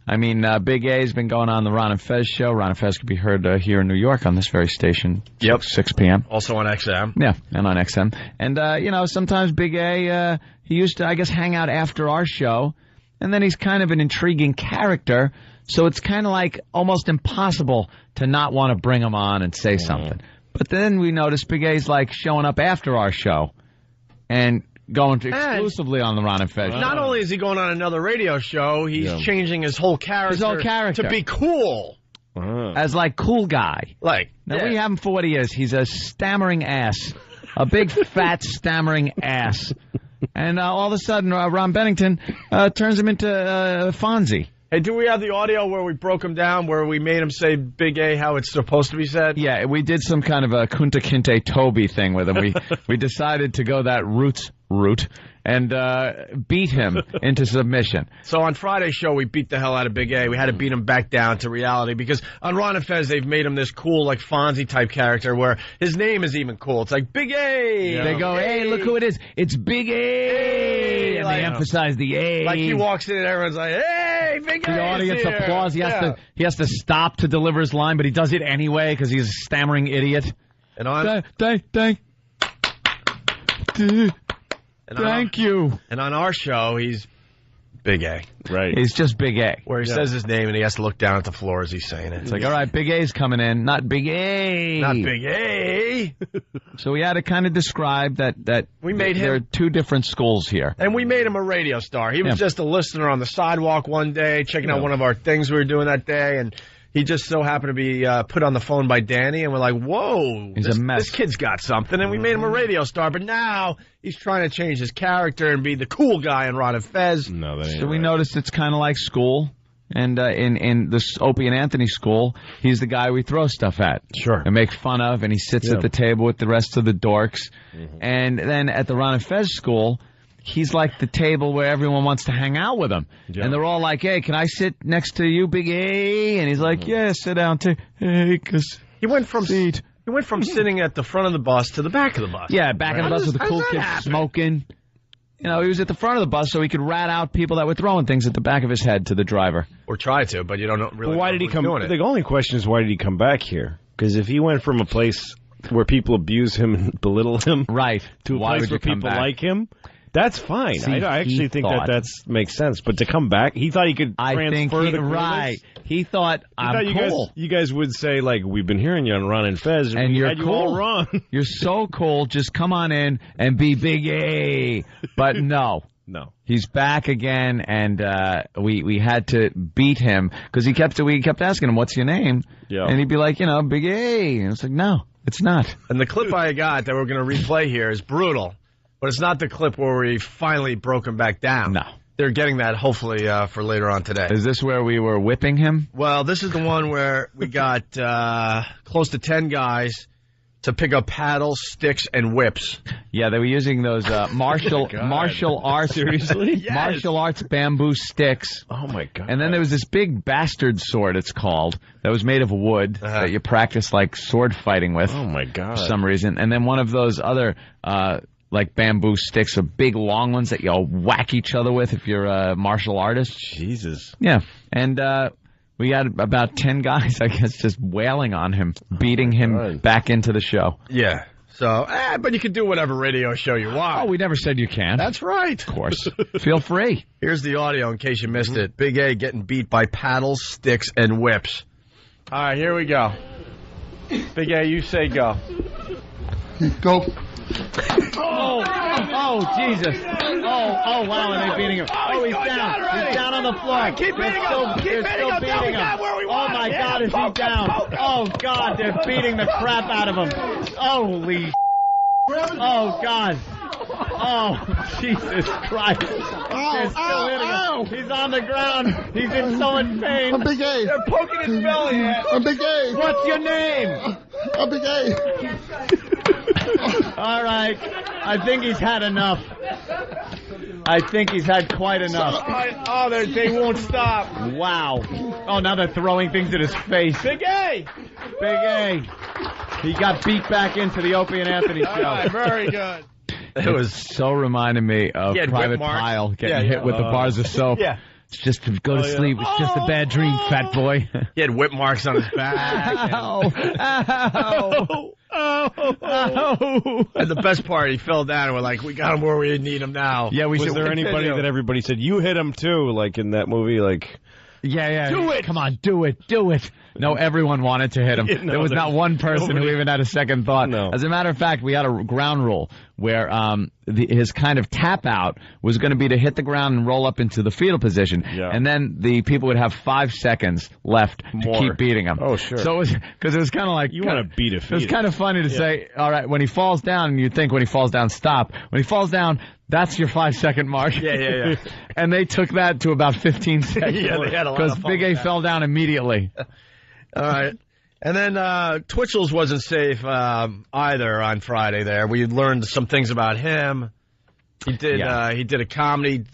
I mean, Big A's been going on the Ron and Fez show. Ron and Fez can be heard here in New York on this very station. 6 p.m.
Also on XM.
Yeah, and on XM. And, sometimes Big A, he used to, I guess, hang out after our show. And then he's kind of an intriguing character. So it's kind of like almost impossible to not want to bring him on and say something. But then we noticed Big A's like showing up after our show and going exclusively on the Ron and Fez show.
Not only is he going on another radio show, he's changing his whole character. To be cool.
As like cool guy. Now we have him for what he is. He's a stammering ass. A big fat stammering ass. And all of a sudden Ron Bennington turns him into Fonzie.
Hey, do we have the audio where we broke him down, where we made him say Big A how it's supposed to be said?
Yeah, we did some kind of a Kunta Kinte Toby thing with him. We decided to go that route and beat him into submission.
So on Friday's show, we beat the hell out of Big A. We had to beat him back down to reality because on Ron and Fez, they've made him this cool, like Fonzie-type character where his name is even cool. It's like Big A!
Yeah. They go, hey, look who it is. It's Big A! And they emphasize the A.
Like he walks in and everyone's like, hey, Big A!
The audience applause. He has to stop to deliver his line, but he does it anyway because he's a stammering idiot.
And on...
Thank you.
And on our show, he's Big A.
Right.
He's just Big A.
Where he says his name and he has to look down at the floor as he's saying it.
It's like, all right, Big A's coming in, not Big A.
Not Big A.
So we had to kind of describe that
we made him,
there are two different schools here.
And we made him a radio star. He was just a listener on the sidewalk one day, checking out one of our things we were doing that day, and he just so happened to be put on the phone by Danny, and we're like, whoa,
he's a mess.
This kid's got something, and we made him a radio star, but now he's trying to change his character and be the cool guy in Ron and Fez.
No, that ain't
So we noticed it's kind of like school, and in this Opie and Anthony school, he's the guy we throw stuff at.
Sure.
And make fun of, and he sits at the table with the rest of the dorks. And then at the Ron and Fez school, he's like the table where everyone wants to hang out with him. Yeah. And they're all like, hey, can I sit next to you, Big A? And he's like, yeah, sit down too. Hey, because
he went from sitting at the front of the bus to the back of the bus.
Yeah, back of the bus with the cool kids smoking. You know, he was at the front of the bus so he could rat out people that were throwing things at the back of his head to the driver.
Or try to, but you don't know really.
But why did he come? The only question is, why did he come back here? Because if he went from a place where people abuse him and belittle him,
right,
to a place where people like him, that's fine.
See,
I actually think that makes sense. But to come back, he thought he could transfer the coolness.
Right. He thought, I'm cool.
You guys would say, like, we've been hearing you on Ron and Fez,
and you're
cool.
You
all wrong.
You're so cool. Just come on in and be Big A. But no.
No.
He's back again, and we had to beat him because we kept asking him, "What's your name?"
Yeah.
And he'd be like, Big A. And it's like, no, it's not.
And the clip I got that we're going to replay here is brutal, but it's not the clip where we finally broke him back down.
No.
They're getting that hopefully for later on today.
Is this where we were whipping him?
Well, this is the one where we got close to 10 guys to pick up paddles, sticks, and whips.
Yeah, they were using those martial arts.
Seriously? Yes.
Martial arts bamboo sticks.
Oh, my God.
And then there was this big bastard sword, it's called, that was made of wood that you practice like sword fighting with.
Oh, my God.
For some reason. And then one of those other like bamboo sticks, are big long ones that you all whack each other with if you're a martial artist.
Jesus.
Yeah. And we had about 10 guys, I guess, just wailing on him, beating him back into the show.
Yeah. So, but you can do whatever radio show you want.
Oh, we never said you can't.
That's right.
Of course. Feel free.
Here's the audio in case you missed it. Big A getting beat by paddles, sticks, and whips.
All right, here we go. Big A, you say go.
Go.
Oh, Jesus. Oh, wow, and they're beating him. Oh, he's down. He's down on the floor.
Keep beating him. Keep beating him.
Beating him. Oh, my God, is he down? Oh, God, they're beating the crap out of him. Holy Oh, God. Oh, Jesus Christ. They're still hitting him. He's on the ground. He's in so much pain.
I'm Big A.
They're poking his belly.
I'm Big A.
What's your name?
I'm Big A.
All right. I think he's had enough. I think he's had quite enough.
Oh, they won't stop.
Wow. Oh, now they're throwing things at his face.
Big A.
Big A. He got beat back into the Opie and Anthony show.
All right, very good.
It was so reminding me of Private Pile getting hit with the bars of soap.
Yeah.
It's just to go to sleep. It's just a bad dream, fat boy.
He had whip marks on his back.
Ow. Ow. Oh.
And the best part, he fell down and we're like, we got him where we need him now.
Yeah, was there anybody that everybody said, you hit him too, like in that movie, like...
Yeah.
Do it!
Come on, do it. No, everyone wanted to hit him. There was not one person who even had a second thought.
No.
As a matter of fact, we had a ground rule where his kind of tap out was going to be to hit the ground and roll up into the fetal position.
Yeah.
And then the people would have 5 seconds left to keep beating him.
Oh, sure.
So because it was kind of like...
You want to beat a fetus.
It was kind of funny to say, all right, when he falls down, and you'd think when he falls down, stop. When he falls down... That's your 5-second mark.
Yeah.
And they took that to about 15 seconds.
Yeah, they had a lot of fun
because Big A fell down immediately.
All right. And then Twitchels wasn't safe either on Friday there. We learned some things about him. He did a comedy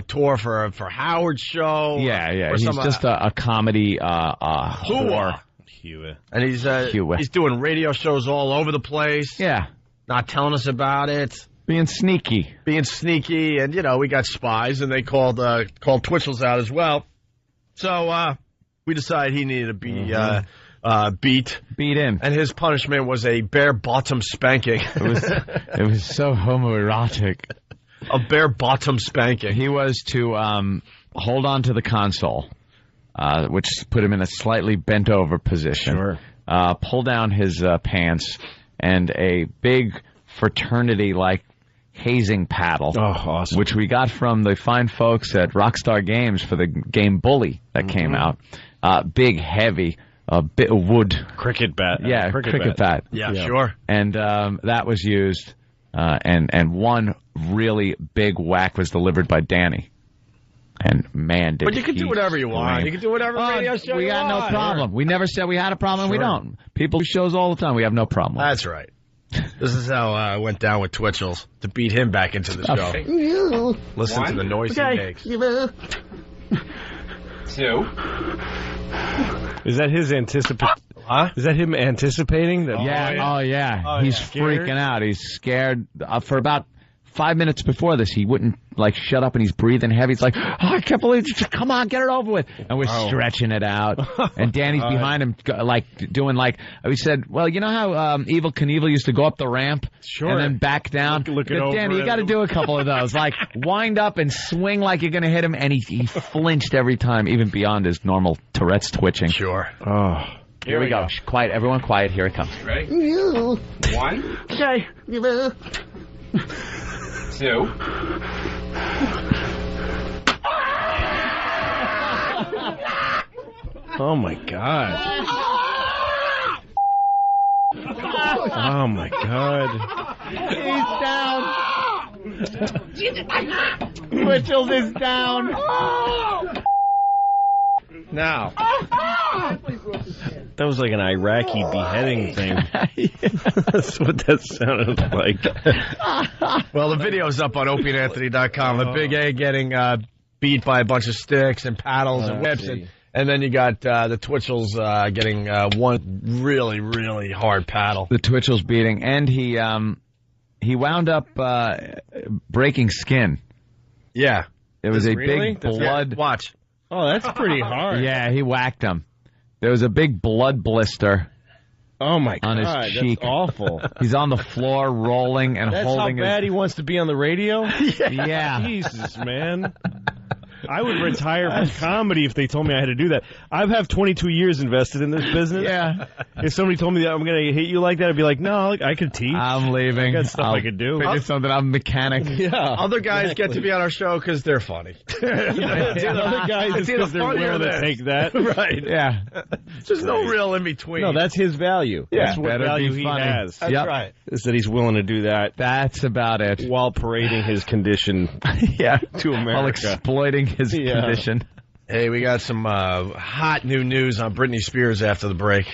tour for Howard's show.
Yeah. He's just a comedy whore.
And he's doing radio shows all over the place.
Yeah.
Not telling us about it.
Being sneaky,
and we got spies, and they called Twitchels out as well. So we decided he needed to be beat
in,
and his punishment was a bare bottom spanking.
It was so homoerotic.
A bare bottom spanking.
He was to hold on to the console, which put him in a slightly bent over position.
Sure.
Pull down his pants, and a big fraternity-like hazing paddle.
Oh, awesome.
Which we got from the fine folks at Rockstar Games for the game Bully that came out. Big, heavy, bit of wood.
Cricket bat.
Yeah, cricket bat.
Yeah, sure.
And that was used, and one really big whack was delivered by Danny. And man, did
But you can do whatever you want. You can do whatever radio show you want.
We got no problem. We never said we had a problem.
Sure.
We don't. People do shows all the time. We have no problem.
That's right. This is how it went down with Twitchels to beat him back into the show. Listen to the noise he makes.
2.
Is that his
Huh?
Is that him anticipating that?
Yeah. He's freaking out. He's scared. For about 5 minutes before this, he wouldn't shut up, and he's breathing heavy. It's like, I can't believe it. Come on, get it over with. And we're stretching it out. And Danny's behind him, doing we said, well, you know how Evel Knievel used to go up the ramp and then back down?
Look it over.
Danny, you got to do a couple of those. Wind up and swing like you're going to hit him. And he flinched every time, even beyond his normal Tourette's twitching.
Sure.
Oh. Here we go. Quiet. Everyone quiet. Here it comes.
Ready? 1.
Okay.
2.
Oh, my God. Oh, my God.
He's down. Twitchels is down.
Now.
That was like an Iraqi beheading thing. That's what that sounded like.
Well, the video's up on OpieandAnthony.com. The Big A getting beat by a bunch of sticks and paddles and whips. And then you got the Twitchels getting one really, really hard paddle.
The Twitchels beating. And he wound up breaking skin.
Yeah.
It was a
really?
big blood.
Yeah, watch.
Oh, that's pretty hard.
Yeah, he whacked him. There was a big blood blister.
Oh, my God.
On his cheek.
That's awful.
He's on the floor rolling and
That's
holding
how bad he wants to be on the radio?
Yeah.
Jesus, man. I would retire from comedy if they told me I had to do that. I have 22 years invested in this business.
Yeah.
If somebody told me that I'm going to hit you like that, I'd be like, no, I could teach.
I'm leaving.
I got stuff I could do.
Figure something. I'm a mechanic.
Yeah.
Other guys get to be on our show because they're funny.
Other guys just because they're willing to take that.
Right.
Yeah.
There's no real in between.
No, that's his value.
Yeah.
That's what
Better
value
be
he
funny.
has.
That's right.
Is that he's willing to do that.
That's about it.
While parading his condition
Yeah.
to America.
While exploiting his condition.
Hey, we got some hot new news on Britney Spears after the break.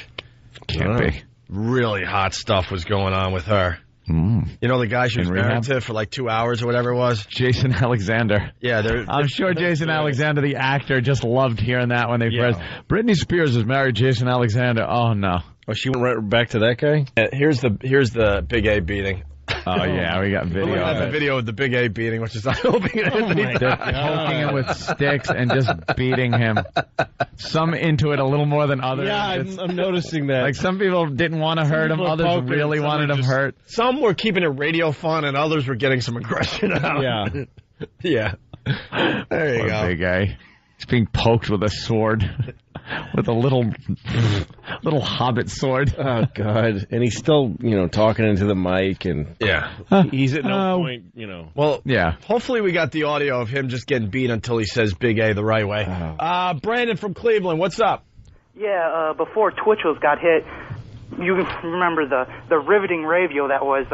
Can't be.
Really hot stuff was going on with her.
Mm.
You know the guy she was
In
married
rehab?
to for like 2 hours or whatever it was?
Jason Alexander.
Yeah,
I'm sure Jason Alexander, the actor, just loved hearing that when they first. Britney Spears was married to Jason Alexander. Oh, no.
Oh, she went right back to that guy?
Here's the Big A beating.
Oh, yeah, we got video
We got
of
the
it.
video of the Big A beating, which is on Opie and Anthony.
They're poking him with sticks and just beating him. Some into it a little more than others.
Yeah, I'm noticing that.
Like some people didn't want to hurt him,
people are
others
poking,
really
some
wanted
are
him
just-
hurt.
Some were keeping it radio fun, and others were getting some aggression out.
Yeah.
Yeah. There you
Poor
go.
big guy. He's being poked with a sword. With a little hobbit sword.
Oh, God. And he's still, talking into the mic, and he's at no point,
Well,
yeah.
Hopefully we got the audio of him just getting beat until he says Big A the right way. Brandon from Cleveland, what's up?
Yeah, before Twitchels got hit, you remember the riveting radio that was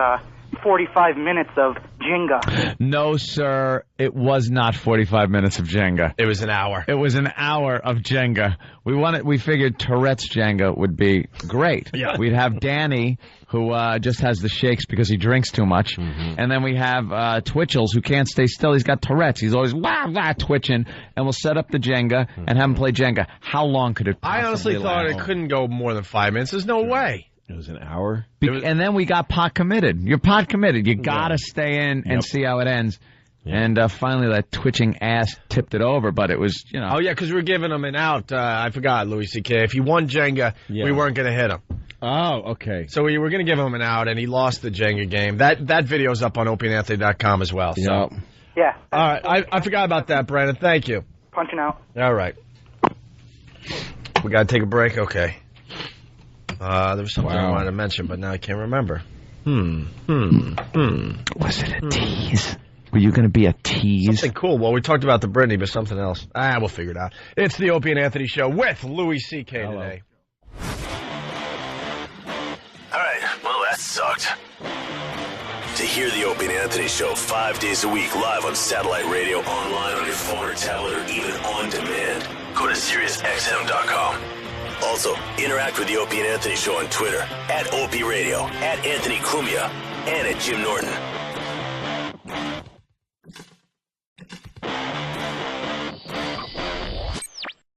45 minutes of Jenga.
No, sir. It was not 45 minutes of Jenga.
It was an hour.
It was an hour of Jenga. We figured Tourette's Jenga would be great.
Yeah.
We'd have Danny, who just has the shakes because he drinks too much. Mm-hmm. And then we have Twitchels, who can't stay still. He's got Tourette's. He's always twitching. And we'll set up the Jenga and have him play Jenga. How long could it possibly
I honestly thought
last?
it couldn't go more than 5 minutes. There's no way.
It was an hour.
And then we got pot committed. You're pot committed. You got to stay in and see how it ends. Yeah. And finally, that twitching ass tipped it over, but it was,
Oh, yeah, because we were giving him an out. I forgot, Louis C.K. If he won Jenga, we weren't going to hit him.
Oh, okay.
So we were going to give him an out, and he lost the Jenga game. That video's up on OpieandAnthony.com as well. So.
Yeah.
All right. I forgot about that, Brandon. Thank you.
Punching out.
All right. We got to take a break? Okay. There was something I wanted to mention, but now I can't remember.
Was it a tease? Were you going to be a tease?
Something cool. Well, we talked about the Britney, but something else. We'll figure it out. It's the Opie and Anthony Show with Louis C.K. today.
All right. Well, that sucked. To hear the Opie and Anthony Show 5 days a week live on satellite radio, online on your phone or tablet, or even on demand, go to SiriusXM.com. Also, interact with the Opie and Anthony Show on Twitter, @Opie Radio, @Anthony Cumia, and @Jim Norton.